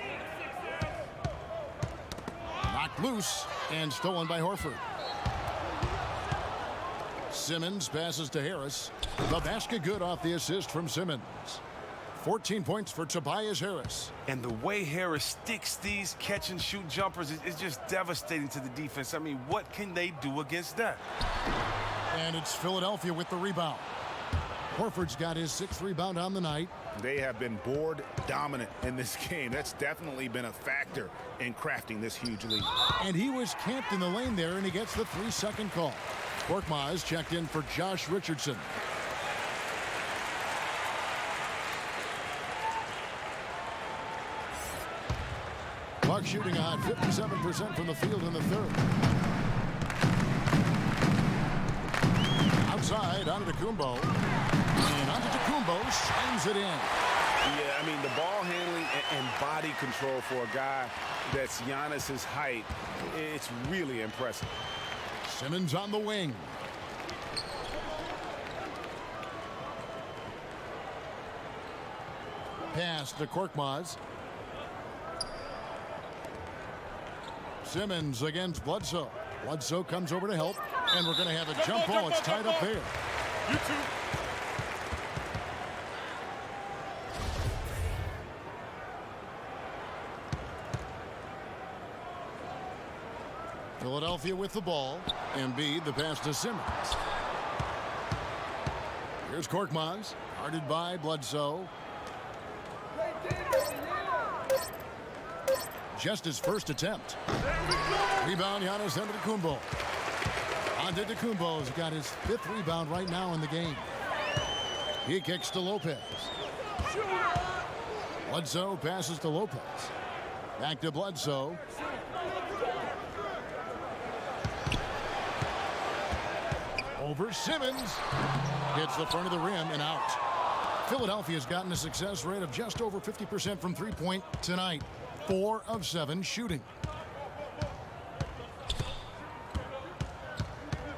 Knocked loose and stolen by Horford. Simmons passes to Harris. The basket good off the assist from Simmons. 14 points for Tobias Harris. And the way Harris sticks these catch-and-shoot jumpers is just devastating to the defense. I mean, what can they do against that? And it's Philadelphia with the rebound. Horford's got his 6th rebound on the night. They have been board dominant in this game. That's definitely been a factor in crafting this huge lead. And he was camped in the lane there, and he gets the 3-second call. Korkmaz checked in for Josh Richardson. Bucks shooting a hot 57% from the field in the 3rd. Outside, Antetokounmpo. And Antetokounmpo slams it in. Yeah, I mean, the ball handling and body control for a guy that's Giannis's height, it's really impressive. Simmons on the wing. Pass to Korkmaz. Simmons against Bledsoe. Bledsoe comes over to help, and we're going to have a jump ball. It's tied up there. You two. Philadelphia with the ball. Embiid, the pass to Simmons. Here's Korkmaz, guarded by Bledsoe. Just his first attempt. Rebound, Giannis Antetokounmpo. Antetokounmpo's got his 5th rebound right now in the game. He kicks to Lopez. Bledsoe passes to Lopez. Back to Bledsoe. Over Simmons. Hits the front of the rim and out. Philadelphia's gotten a success rate of just over 50% from three-point tonight. 4 of 7 shooting.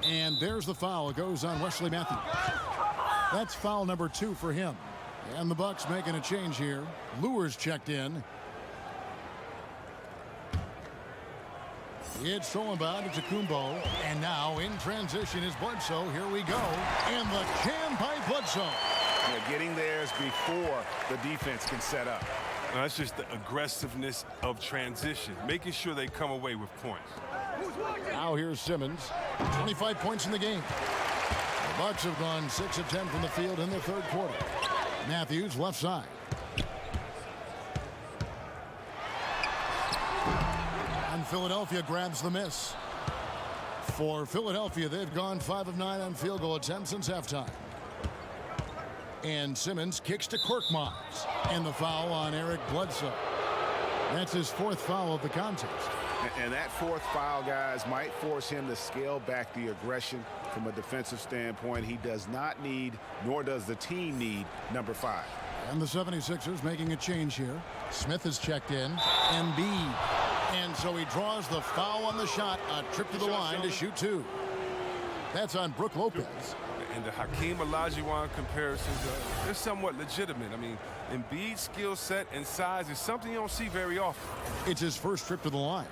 And there's the foul. It goes on Wesley Matthews. That's foul number 2 for him. And the Bucks making a change here. Lewis checked in. It's Solombaugh to Kumbo. And now in transition is Bledsoe. Here we go. And the jam by Bledsoe. Yeah, getting theirs before the defense can set up. Now, that's just the aggressiveness of transition, making sure they come away with points. Now here's Simmons. 25 points in the game. The Bucks have gone 6 of 10 from the field in the third quarter. Matthews left side. And Philadelphia grabs the miss. For Philadelphia, they've gone 5 of 9 on field goal attempts since halftime. And Simmons kicks to Korkmaz. And the foul on Eric Bledsoe. That's his 4th foul of the contest. And that 4th foul, guys, might force him to scale back the aggression from a defensive standpoint. He does not need, nor does the team need, number 5. And the 76ers making a change here. Smith is checked in. Embiid. And so he draws the foul on the shot. A trip to the line to shoot 2. That's on Brook Lopez. And the Hakeem Olajuwon comparisons, they're somewhat legitimate. I mean, Embiid's skill set and size is something you don't see very often. It's his first trip to the line.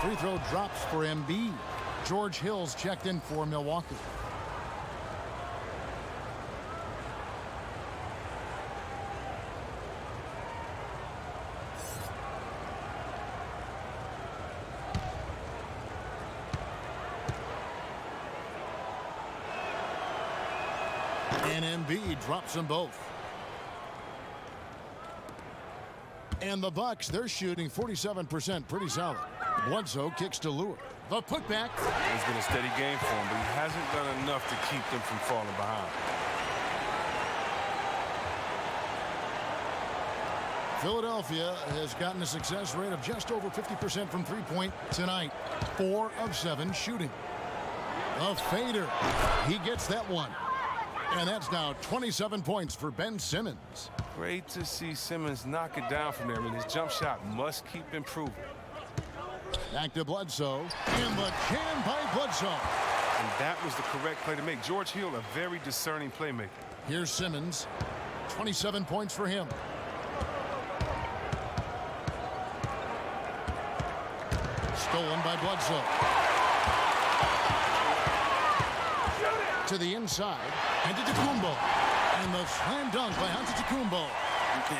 Free throw drops for Embiid. George Hill's checked in for Milwaukee. And Embiid drops them both. And the Bucks, they're shooting 47%, pretty solid. Bledsoe kicks to Lure. The putback. It's been a steady game for him, but he hasn't done enough to keep them from falling behind. Philadelphia has gotten a success rate of just over 50% from three-point tonight. 4 of 7 shooting. A fader. He gets that one. And that's now 27 points for Ben Simmons. Great to see Simmons knock it down from there. I mean, his jump shot must keep improving. Back to Bledsoe. And the jam by Bledsoe. And that was the correct play to make. George Hill, a very discerning playmaker. Here's Simmons. 27 points for him. Stolen by Bledsoe. To the inside. Antetokounmpo. And the slam dunk by Antetokounmpo.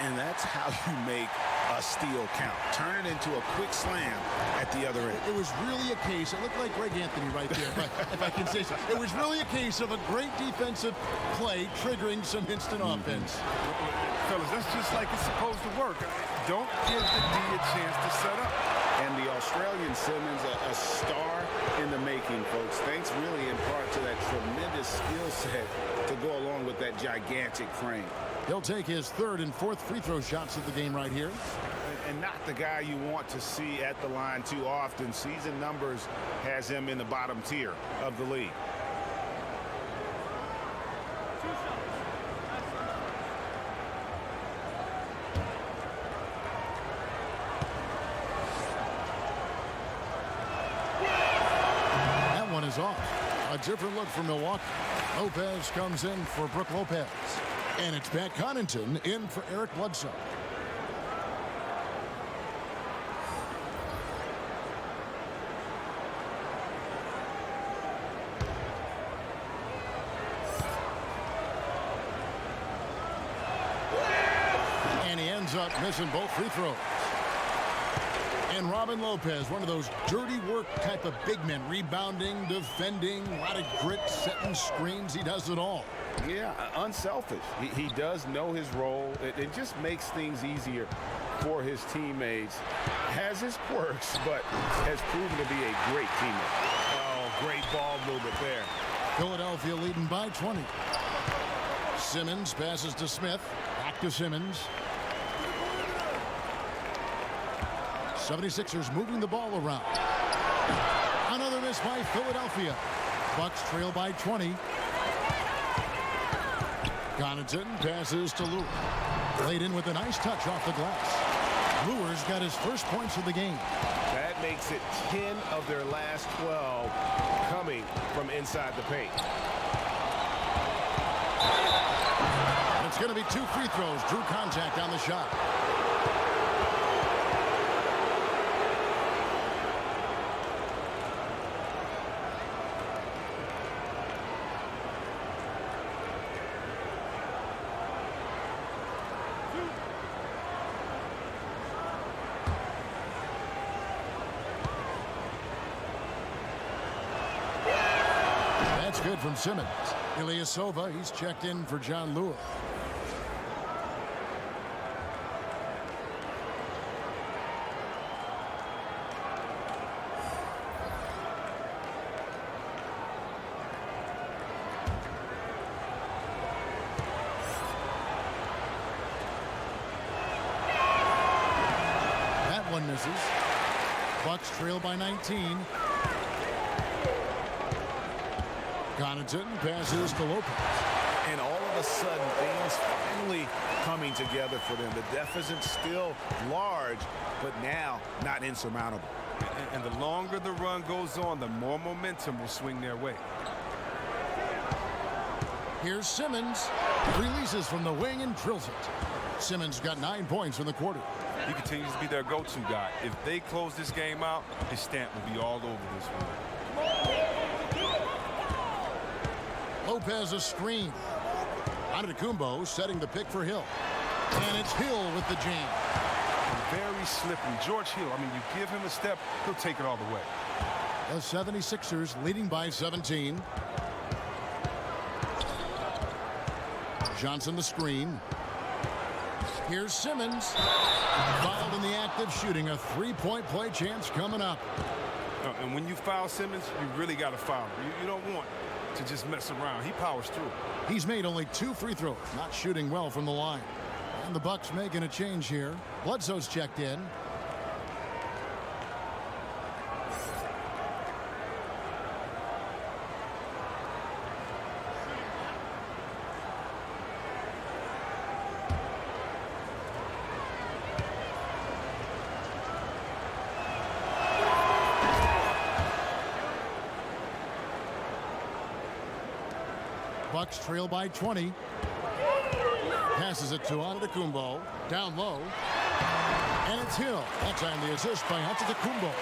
And that's how you make a steal count. Turn it into a quick slam at the other end. It was really a case, it looked like Greg Anthony right there, if I can say so. It was really a case of a great defensive play triggering some instant offense. Fellas, that's just like it's supposed to work. Don't give the D a chance to set up. And the Australian Simmons, a star in the making, folks. Thanks really in part to that tremendous skill set to go along with that gigantic frame. He'll take his 3rd and 4th free throw shots of the game right here. And not the guy you want to see at the line too often. Season numbers has him in the bottom tier of the league. That one is off. A different look for Milwaukee. Lopez comes in for Brook Lopez. And it's Pat Connaughton in for Eric Bledsoe. And he ends up missing both free throws. And Robin Lopez, one of those dirty work type of big men, rebounding, defending, a lot of grit, setting screens. He does it all. Yeah, unselfish. He does know his role. It just makes things easier for his teammates. Has his quirks, but has proven to be a great teammate. Oh, great ball movement there. Philadelphia leading by 20. Simmons passes to Smith. Back to Simmons. 76ers moving the ball around. Another miss by Philadelphia. Bucks trail by 20. Connaughton passes to Lure. Laid in with a nice touch off the glass. Lure's got his first points of the game. That makes it 10 of their last 12 coming from inside the paint. It's going to be 2 free throws. Drew contact on the shot. That's good from Simmons. Ilyasova, he's checked in for John Lewis. That one misses. Bucks trail by 19. Connaughton passes to Lopez. And all of a sudden, things finally coming together for them. The deficit's still large, but now not insurmountable. And the longer the run goes on, the more momentum will swing their way. Here's Simmons. Releases from the wing and drills it. Simmons got 9 points in the quarter. He continues to be their go-to guy. If they close this game out, his stamp will be all over this one. Lopez a screen. Antetokounmpo setting the pick for Hill. And it's Hill with the jam. Very slippery. George Hill, I mean, you give him a step, he'll take it all the way. The 76ers leading by 17. Johnson the screen. Here's Simmons. Fouled in the act of shooting. A 3-point play chance coming up. And when you foul Simmons, you really got to foul him. You don't want to just mess around. He powers through. He's made only 2 free throws, not shooting well from the line. And the Bucks making a change here. Bledsoe's checked in. Bucks trail by 20. Passes it to Antetokounmpo. Down low. And it's Hill. That time the assist by Antetokounmpo.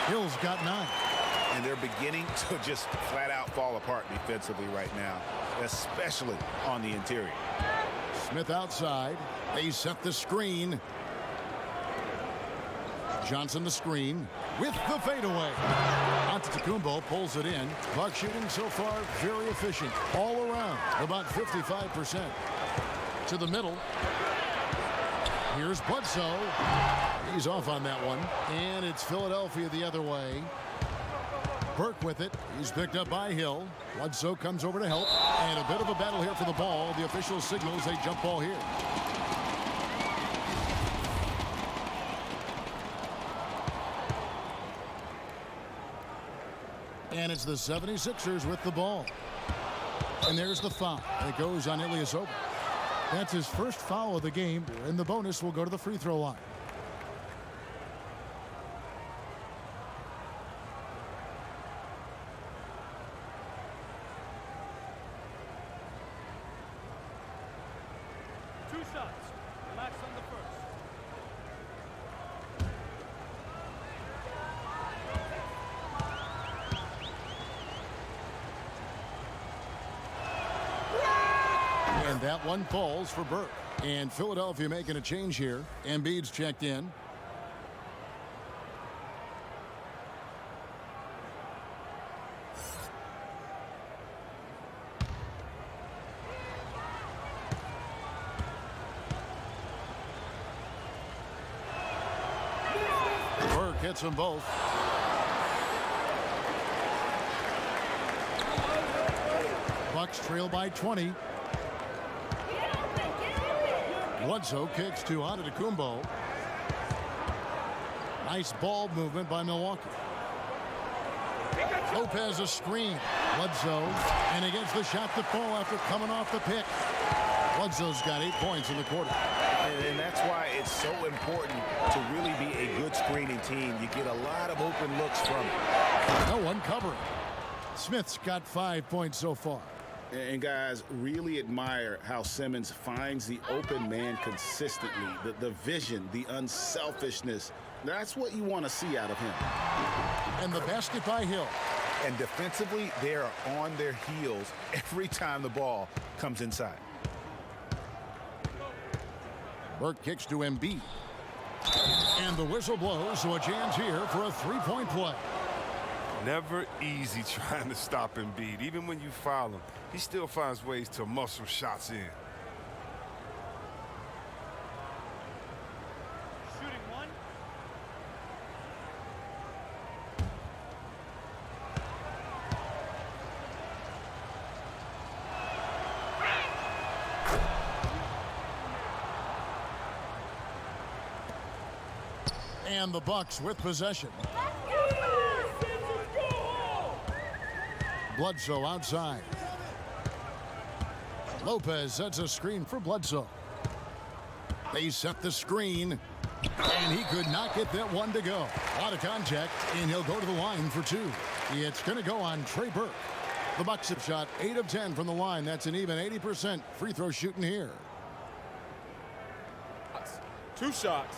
Hill's got 9. And they're beginning to just flat out fall apart defensively right now, especially on the interior. Smith outside. They set the screen. Johnson the screen with the fadeaway. Antetokounmpo pulls it in. Buck shooting so far very efficient all around, about 55%. To the middle. Here's Bledsoe. He's off on that one. And it's Philadelphia the other way. Burke with it. He's picked up by Hill. Bledsoe comes over to help. And a bit of a battle here for the ball. The official signals a jump ball here. And it's the 76ers with the ball. And there's the foul. It goes on Ilyasova. That's his first foul of the game, and the bonus will go to the free throw line. Two shots. Relax on the first. And that one falls for Burke. And Philadelphia making a change here. Embiid's checked in. hits them both. Bucks trail by 20. Bledsoe kicks to Antetokounmpo. Nice ball movement by Milwaukee. Lopez a screen. Bledsoe, and he gets the shot to fall after coming off the pick. Bledsoe's got 8 points in the quarter. And that's why it's so important to really be a good screening team. You get a lot of open looks from it. No one covering. Smith's got 5 points so far. And guys, really admire how Simmons finds the open man consistently. The vision, the unselfishness. That's what you want to see out of him. And the basket by Hill. And defensively, they are on their heels every time the ball comes inside. Burke kicks to Embiid. And the whistle blows, so a chance here for a 3-point play. Never easy trying to stop Embiid. Even when you foul him, he still finds ways to muscle shots in. Shooting one. And the Bucks with possession. Bledsoe outside. Lopez sets a screen for Bledsoe. They set the screen, and he could not get that one to go. A lot of contact, and he'll go to the line for 2. It's going to go on Trey Burke. The Bucks have shot 8 of 10 from the line. That's an even 80% free throw shooting here. 2 shots.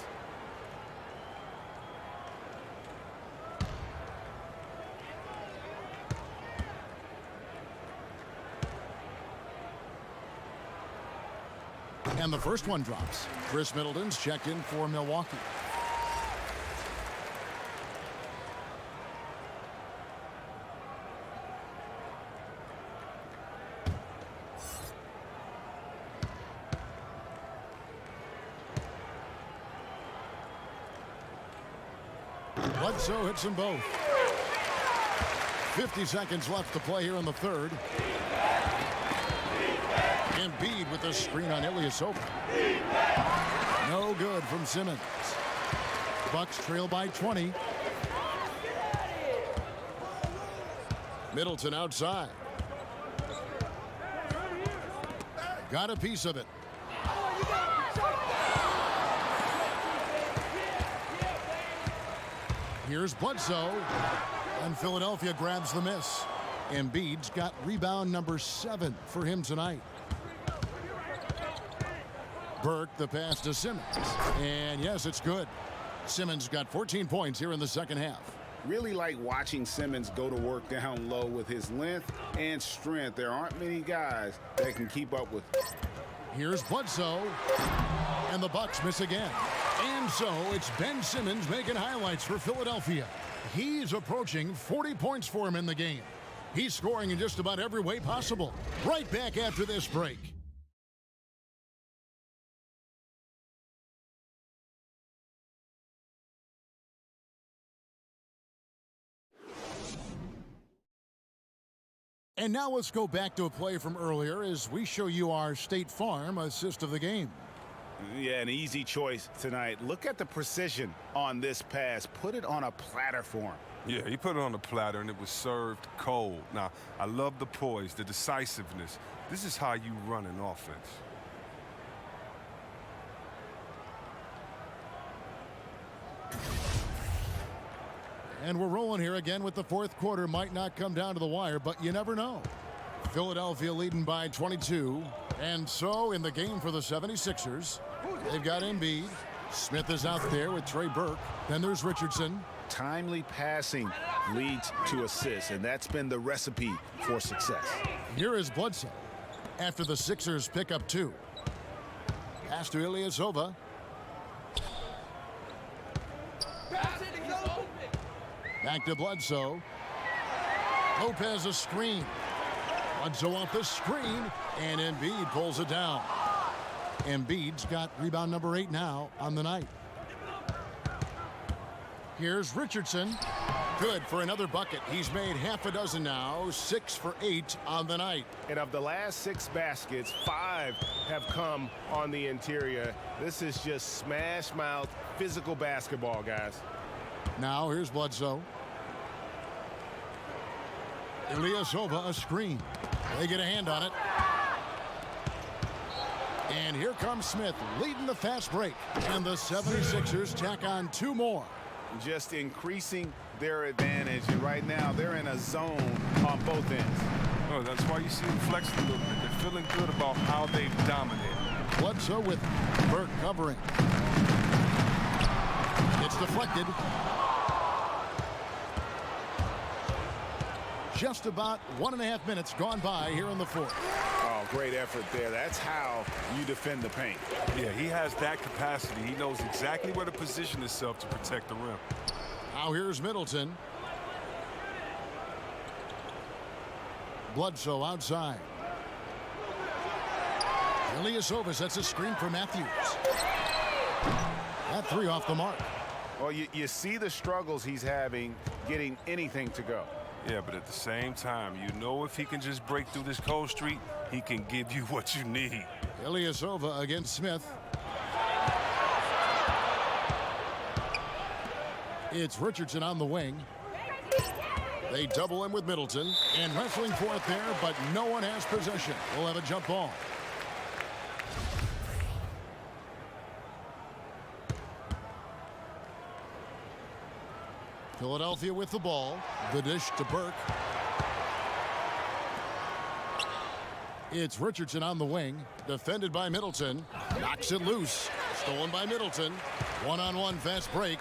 And the first one drops. Chris Middleton's checked in for Milwaukee. Bledsoe hits them both. 50 seconds left to play here in the third. Embiid with the screen on Ilyasova. No good from Simmons. Bucks trail by 20. Middleton outside. Got a piece of it. Here's Bledsoe, and Philadelphia grabs the miss. Embiid's got rebound number 7 for him tonight. Burke, the pass to Simmons. And yes, it's good. Simmons got 14 points here in the second half. Really like watching Simmons go to work down low with his length and strength. There aren't many guys that can keep up with him. Here's Bledsoe, and the Bucks miss again. And so it's Ben Simmons making highlights for Philadelphia. He's approaching 40 points for him in the game. He's scoring in just about every way possible. Right back after this break. And now let's go back to a play from earlier as we show you our State Farm assist of the game. Yeah, an easy choice tonight. Look at the precision on this pass. Put it on a platter for him. Yeah, he put it on the platter, and it was served cold. Now, I love the poise, the decisiveness. This is how you run an offense. And we're rolling here again with the fourth quarter. Might not come down to the wire, but you never know. Philadelphia leading by 22. And so in the game for the 76ers, they've got Embiid. Smith is out there with Trey Burke. Then there's Richardson. Timely passing leads to assists, and that's been the recipe for success. Here is Bledsoe after the Sixers pick up 2. Pass to Ilyasova. Back to Bledsoe. Lopez a screen. Bledsoe off the screen, and Embiid pulls it down. Embiid's got rebound number 8 now on the night. Here's Richardson. Good for another bucket. He's made half a dozen now, 6 for 8 on the night. And of the last 6 baskets, 5 have come on the interior. This is just smash mouth physical basketball, guys. Now here's Bledsoe. Ilyasova, a screen. They get a hand on it. And here comes Smith leading the fast break. And the 76ers tack on 2 more. Just increasing their advantage. And right now, they're in a zone on both ends. Oh, that's why you see them flex a little bit. They're feeling good about how they've dominated. Bledsoe with Burke covering. It's deflected. Just about 1.5 minutes gone by here in the fourth. Oh, great effort there. That's how you defend the paint. Yeah, he has that capacity. He knows exactly where to position himself to protect the rim. Now here's Middleton. Bledsoe outside. Ilyasova sets a screen for Matthews. That 3 off the mark. Well, you see the struggles he's having getting anything to go. Yeah, but at the same time, you know if he can just break through this cold streak, he can give you what you need. Ilyasova against Smith. It's Richardson on the wing. They double him with Middleton. And wrestling for it there, but no one has possession. We'll have a jump ball. Philadelphia with the ball. The dish to Burke. It's Richardson on the wing. Defended by Middleton. Knocks it loose. Stolen by Middleton. One-on-one fast break.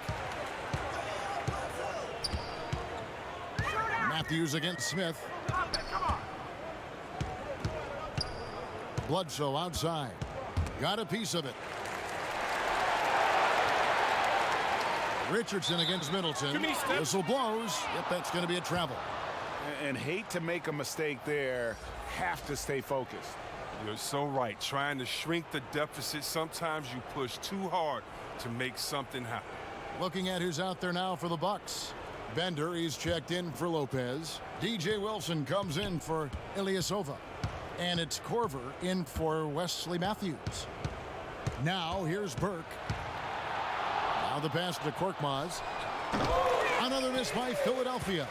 Matthews against Smith. Bledsoe outside. Got a piece of it. Richardson against Middleton. Whistle blows. Yep, that's going to be a travel. And hate to make a mistake there. Have to stay focused. You're so right. Trying to shrink the deficit, sometimes you push too hard to make something happen. Looking at who's out there now for the Bucks. Bender, he's checked in for Lopez. DJ Wilson comes in for Ilyasova. And it's Korver in for Wesley Matthews. Now here's Burke. Now the pass to Korkmaz. Another miss by Philadelphia.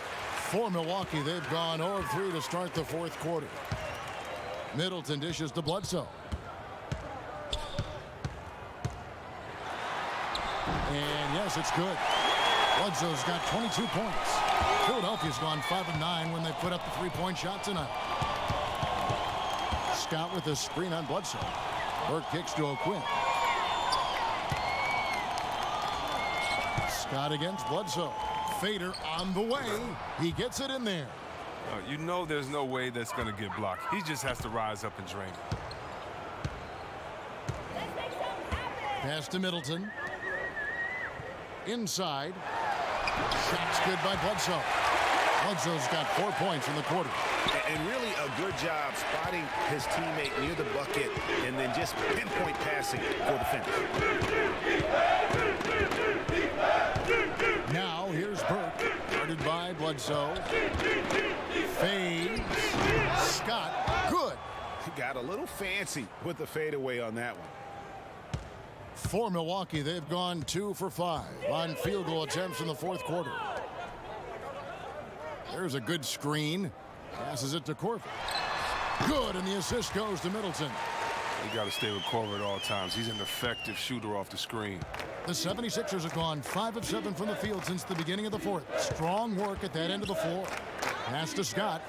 For Milwaukee, they've gone 0 of 3 to start the fourth quarter. Middleton dishes to Bledsoe. And yes, it's good. Bledsoe's got 22 points. Philadelphia's gone 5 of 9 when they put up the 3-point shot tonight. Scott with a screen on Bledsoe. Burke kicks to O'Quinn. Scott against Bledsoe. Fader on the way. He gets it in there. You know there's no way that's going to get blocked. He just has to rise up and drain it. Pass to Middleton. Inside. Shot's good by Bledsoe. Bledsoe's got 4 points in the quarter. And really a good job spotting his teammate near the bucket and then just pinpoint passing for the finish. Now here's Burke. Guarded by Bledsoe. Fades. Scott. Good. He got a little fancy with the fadeaway on that one. For Milwaukee, they've gone 2 for 5 on field goal attempts in the fourth quarter. There's a good screen. Passes it to Korver. Good, and the assist goes to Middleton. You got to stay with Korver at all times. He's an effective shooter off the screen. The 76ers have gone 5 of 7 from the field since the beginning of the fourth. Strong work at that end of the floor. Pass to Scott.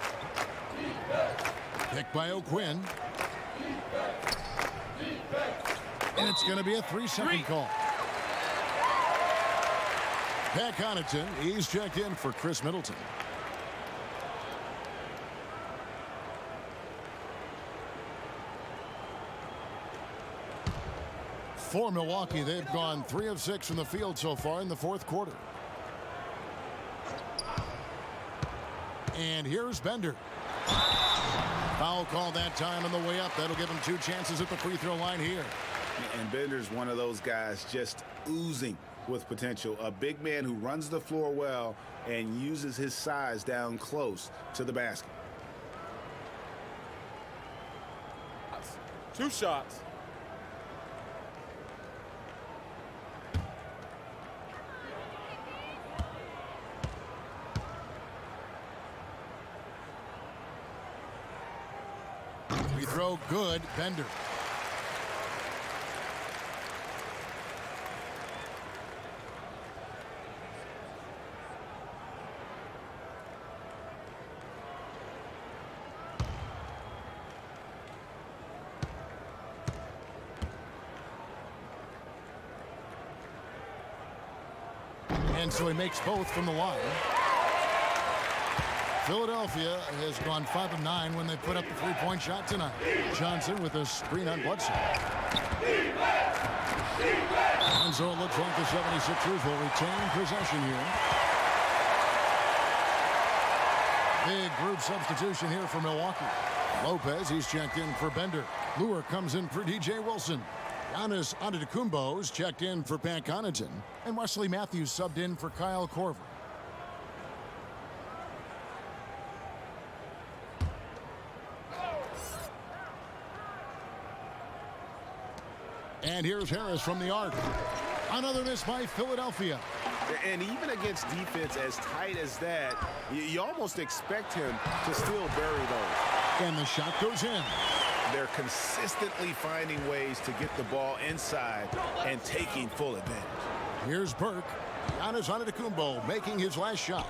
Picked by O'Quinn. And it's going to be a 3-second call. Pat Connaughton, he's checked in for Chris Middleton. For Milwaukee, they've gone 3 of 6 from the field so far in the fourth quarter. And here's Bender. Foul call that time on the way up. That'll give him 2 chances at the free throw line here. And Bender's one of those guys just oozing with potential. A big man who runs the floor well and uses his size down close to the basket. 2 shots. Free throw good. Bender. And so he makes both from the line. Philadelphia has gone 5 of 9 when they put up the three-point shot tonight. Johnson with a screen on Bledsoe. And so it looks like the 76ers will retain possession here. Big group substitution here for Milwaukee. Lopez, he's checked in for Bender. Lure comes in for DJ Wilson. Giannis Antetokounmpo's checked in for Pat Connaughton. And Wesley Matthews subbed in for Kyle Korver. And here's Harris from the arc. Another miss by Philadelphia. And even against defense as tight as that, you almost expect him to still bury those. And the shot goes in. They're consistently finding ways to get the ball inside and taking full advantage. Here's Burke. Giannis Antetokounmpo making his last shot.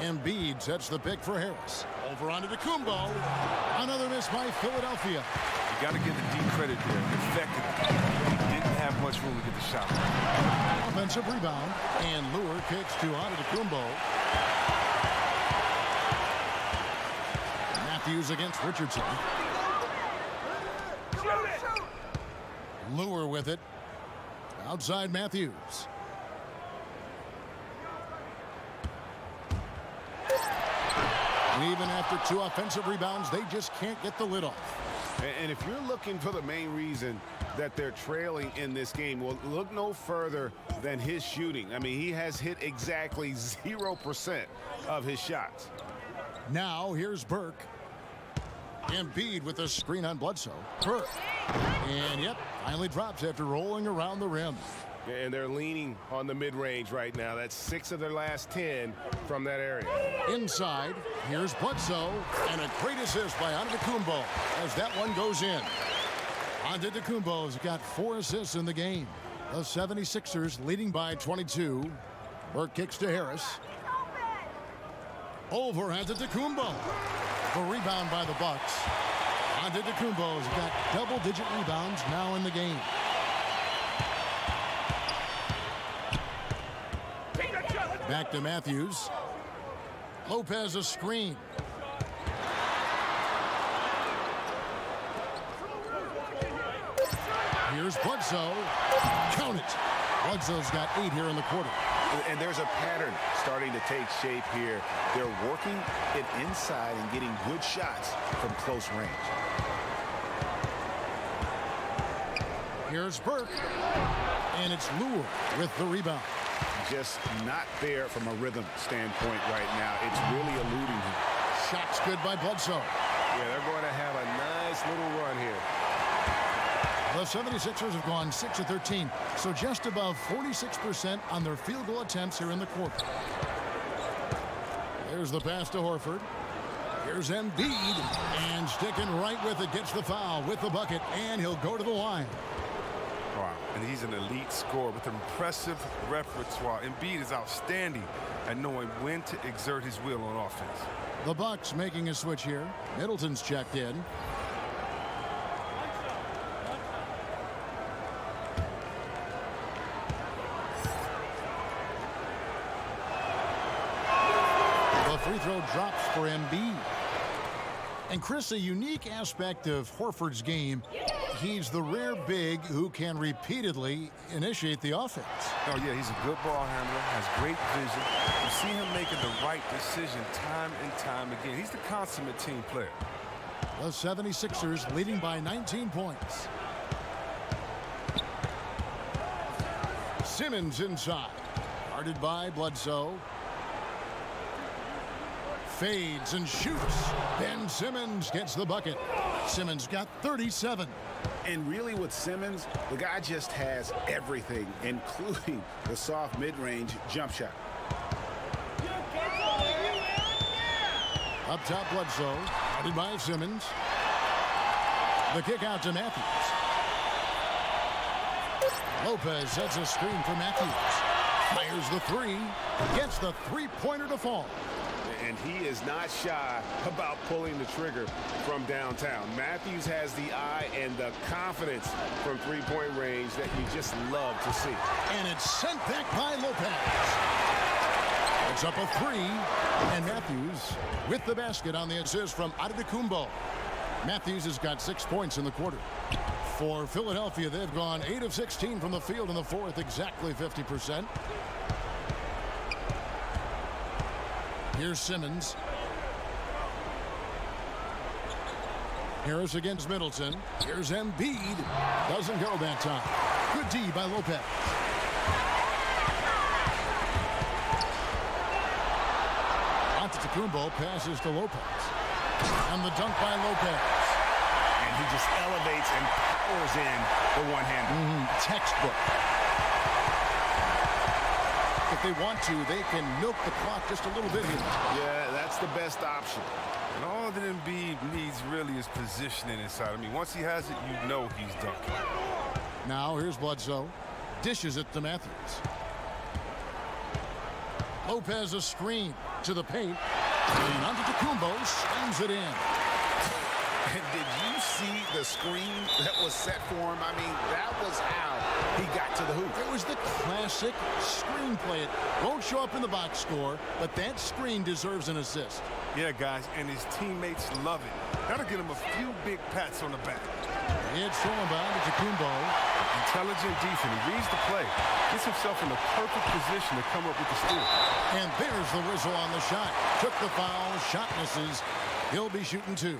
Embiid sets the pick for Harris. Over Antetokounmpo. Another miss by Philadelphia. You got to give the D credit there. Effective. Didn't have much room to get the shot. Offensive rebound. And Lure kicks to Antetokounmpo. Matthews against Richardson. Lure with it. Outside Matthews. And even after 2 offensive rebounds, they just can't get the lid off. And if you're looking for the main reason that they're trailing in this game, well, look no further than his shooting. I mean, he has hit exactly 0% of his shots. Now here's Burke. Embiid with a screen on Bledsoe. Burke. And yep, finally drops after rolling around the rim. And they're leaning on the mid-range right now. That's 6 of their last 10 from that area. Inside, here's Bledsoe, and a great assist by Antetokounmpo as that one goes in. Antetokounmpo's got 4 assists in the game. The 76ers leading by 22. Burke kicks to Harris. Over Antetokounmpo. The rebound by the Bucks. Antetokounmpo's got double-digit rebounds now in the game. Back to Matthews. Lopez a screen. Here's Bledsoe. Count it. Bledsoe's got 8 here in the quarter. And there's a pattern starting to take shape here. They're working it inside and getting good shots from close range. Here's Burke. And it's Lure with the rebound. Just not there from a rhythm standpoint right now. It's really eluding him. Shots good by Bledsoe. Yeah, they're going to have a nice little run here. The 76ers have gone 6 of 13, so just above 46% on their field goal attempts here in the quarter. There's the pass to Horford. Here's Embiid, and sticking right with it, gets the foul with the bucket, and he'll go to the line. Wow, and he's an elite scorer with impressive repertoire. Embiid is outstanding at knowing when to exert his will on offense. The Bucks making a switch here. Middleton's checked in. The free throw drops for Embiid. And Chris, a unique aspect of Horford's game, he's the rare big who can repeatedly initiate the offense. Oh, yeah, he's a good ball handler, has great vision. You see him making the right decision time and time again. He's the consummate team player. The 76ers leading by 19 points. Simmons inside. Guarded by Bledsoe. Fades and shoots. Ben Simmons gets the bucket. Simmons got 37. And really with Simmons, the guy just has everything, including the soft mid-range jump shot. Up top, Bledsoe. Guarded by Simmons. The kick out to Matthews. Lopez sets a screen for Matthews. Fires the three. Gets the three-pointer to fall. And he is not shy about pulling the trigger from downtown. Matthews has the eye and the confidence from three-point range that you just love to see. And it's sent back by Lopez. It's up a three. And Matthews with the basket on the assist from Antetokounmpo. Matthews has got 6 points in the quarter. For Philadelphia, they've gone 8 of 16 from the field in the fourth, exactly 50%. Here's Simmons. Harris against Middleton. Here's Embiid. Doesn't go that time. Good D by Lopez. Antetokounmpo passes to Lopez. And the dunk by Lopez. And he just elevates and powers in the one-hander. Textbook. If they want to, they can milk the clock just a little bit here. Yeah, that's the best option. And all that Embiid needs really is positioning inside. I mean, once he has it, you know he's dunking. Now here's Bledsoe. Dishes it to Matthews. Lopez a screen to the paint. And Antetokounmpo slams it in. And did you see the screen that was set for him? I mean, that was how he got to the hoop. It was the classic screenplay. It won't show up in the box score, but that screen deserves an assist. Yeah, guys, and his teammates love it. That'll get him a few big pats on the back. It's thrown by Antetokounmpo. Intelligent defense. He reads the play. Gets himself in the perfect position to come up with the steal. And there's the whistle on the shot. Took the foul. Shot misses. He'll be shooting two.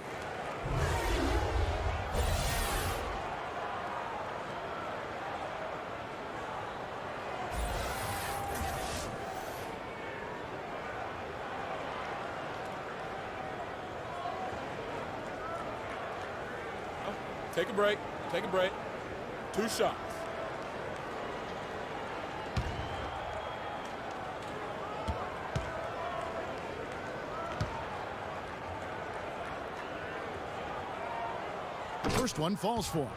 Take a break. Take a break. 2 shots. First one falls for him.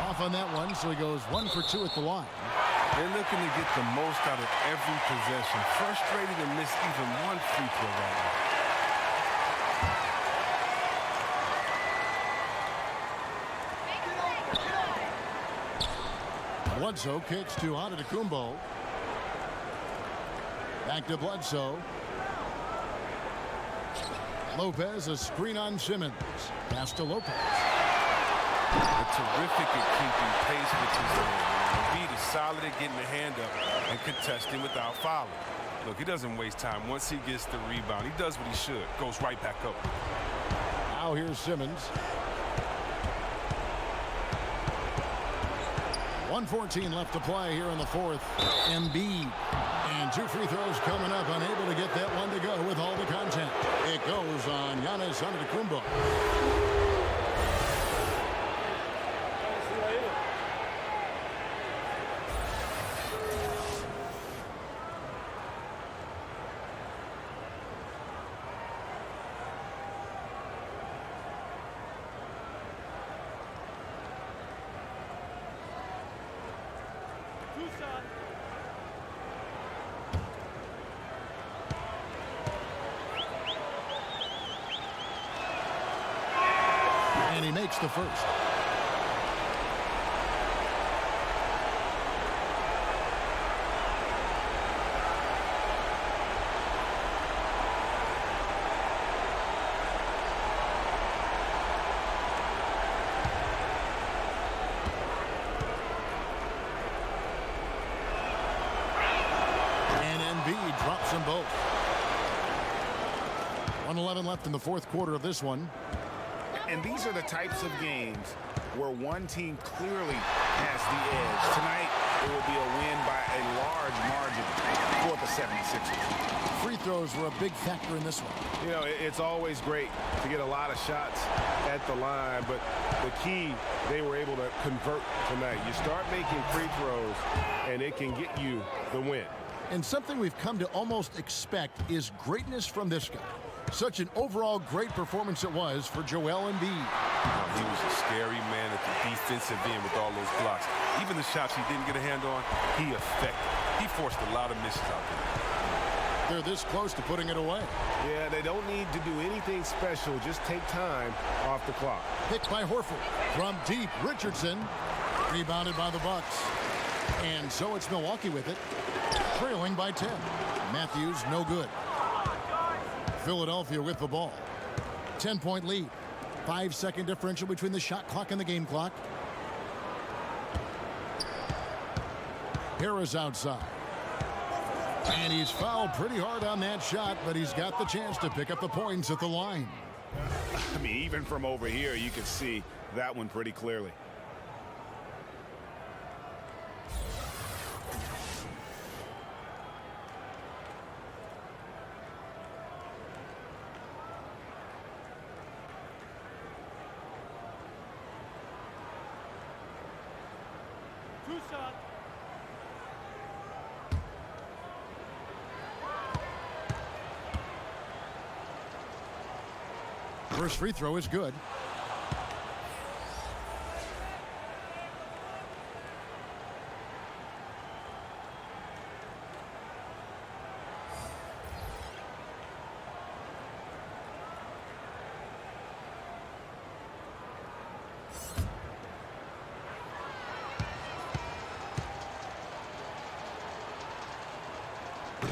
Off on that one, so he goes 1 for 2 at the line. They're looking to get the most out of every possession. Frustrated and missed even one free throw right now. Bledsoe kicks to Antetokounmpo. Back to Bledsoe. Lopez, a screen on Simmons. Pass to Lopez. They're terrific at keeping pace with his hand. Embiid is solid at getting the hand up and contesting without fouling. Look, he doesn't waste time. Once he gets the rebound, he does what he should. Goes right back up. Now here's Simmons. 1:14 left to play here in the fourth. Embiid. And 2 free throws coming up. Unable to get that one to go with all the content. It goes on Giannis Antetokounmpo. And he makes the first. drops them both. 1:11 left in the fourth quarter of this one. And these are the types of games where one team clearly has the edge. Tonight, it will be a win by a large margin for the 76ers. Free throws were a big factor in this one. You know, it's always great to get a lot of shots at the line, but the key, they were able to convert tonight. You start making free throws, and it can get you the win. And something we've come to almost expect is greatness from this guy. Such an overall great performance it was for Joel Embiid. He was a scary man at the defensive end with all those blocks. Even the shots he didn't get a hand on, he affected. He forced a lot of misses out there. They're this close to putting it away. Yeah, they don't need to do anything special. Just take time off the clock. Picked by Horford. From deep, Richardson. Rebounded by the Bucks. And so it's Milwaukee with it. Trailing by 10. Matthews, no good. Philadelphia with the ball. 10-point lead. 5-second differential between the shot clock and the game clock. Harris outside. And he's fouled pretty hard on that shot, but he's got the chance to pick up the points at the line. I mean, even from over here, you can see that one pretty clearly. Two shots. First free throw is good.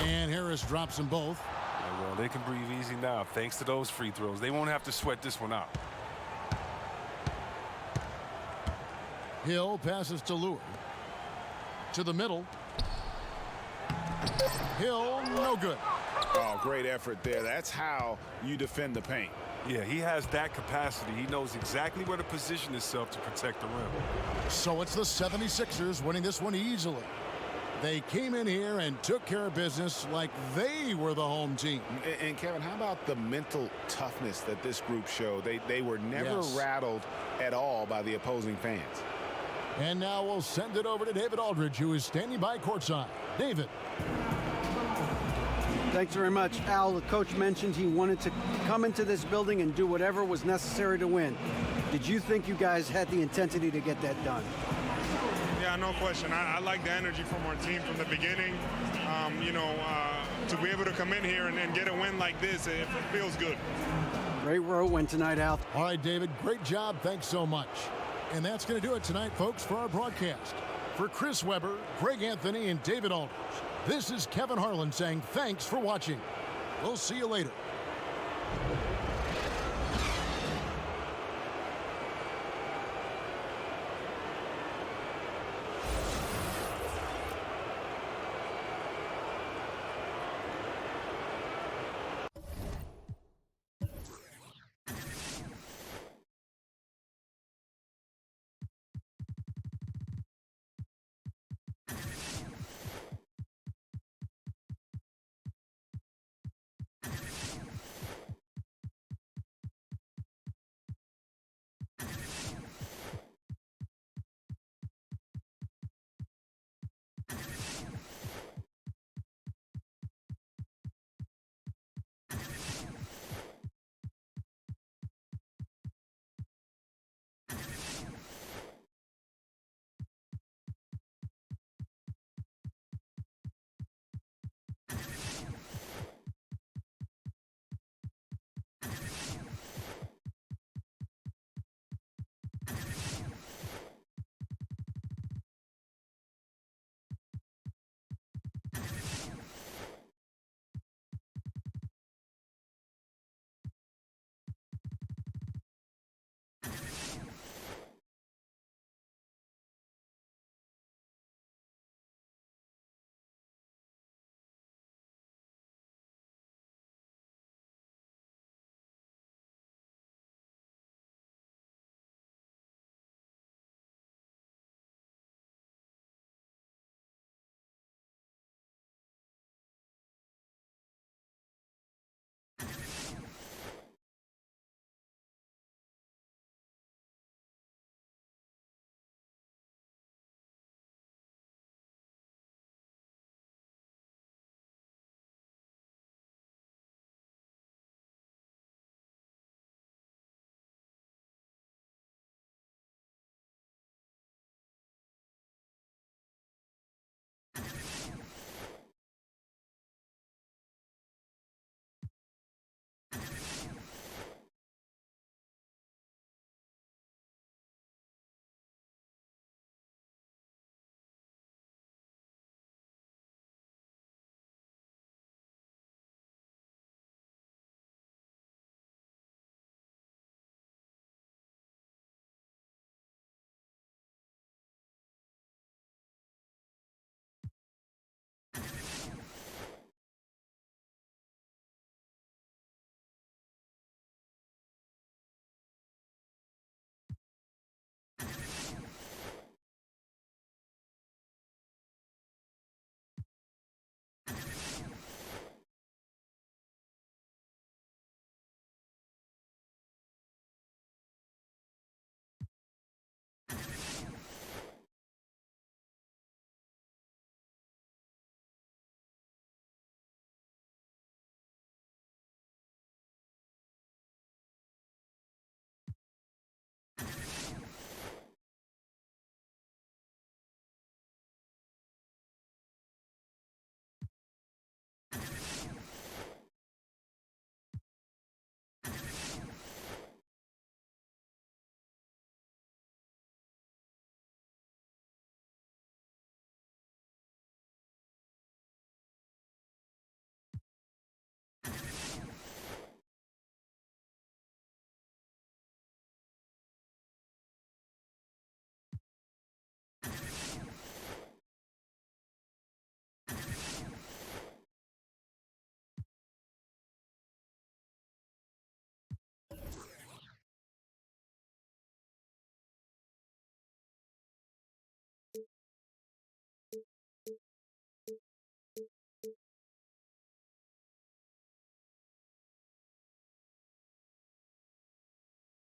And Harris drops them both. Well, they can breathe easy now thanks to those free throws. They won't have to sweat this one out. Hill passes to Lure. To the middle. Hill, no good. Oh, great effort there. That's how you defend the paint. Yeah, he has that capacity. He knows exactly where to position himself to protect the rim. So it's the 76ers winning this one easily. They came in here and took care of business like they were the home team. And Kevin, how about the mental toughness that this group showed? They were never rattled at all by the opposing fans. And now we'll send it over to David Aldridge, who is standing by courtside. David. Thanks very much, Al. The coach mentioned he wanted to come into this building and do whatever was necessary to win. Did you think you guys had the intensity to get that done? Yeah, no question. I like the energy from our team from the beginning. To be able to come in here and get a win like this, it feels good. Great road win tonight, Al. All right, David, great job. Thanks so much. And that's going to do it tonight, folks, for our broadcast. For Chris Webber, Greg Anthony, and David Aldridge, this is Kevin Harlan saying thanks for watching. We'll see you later.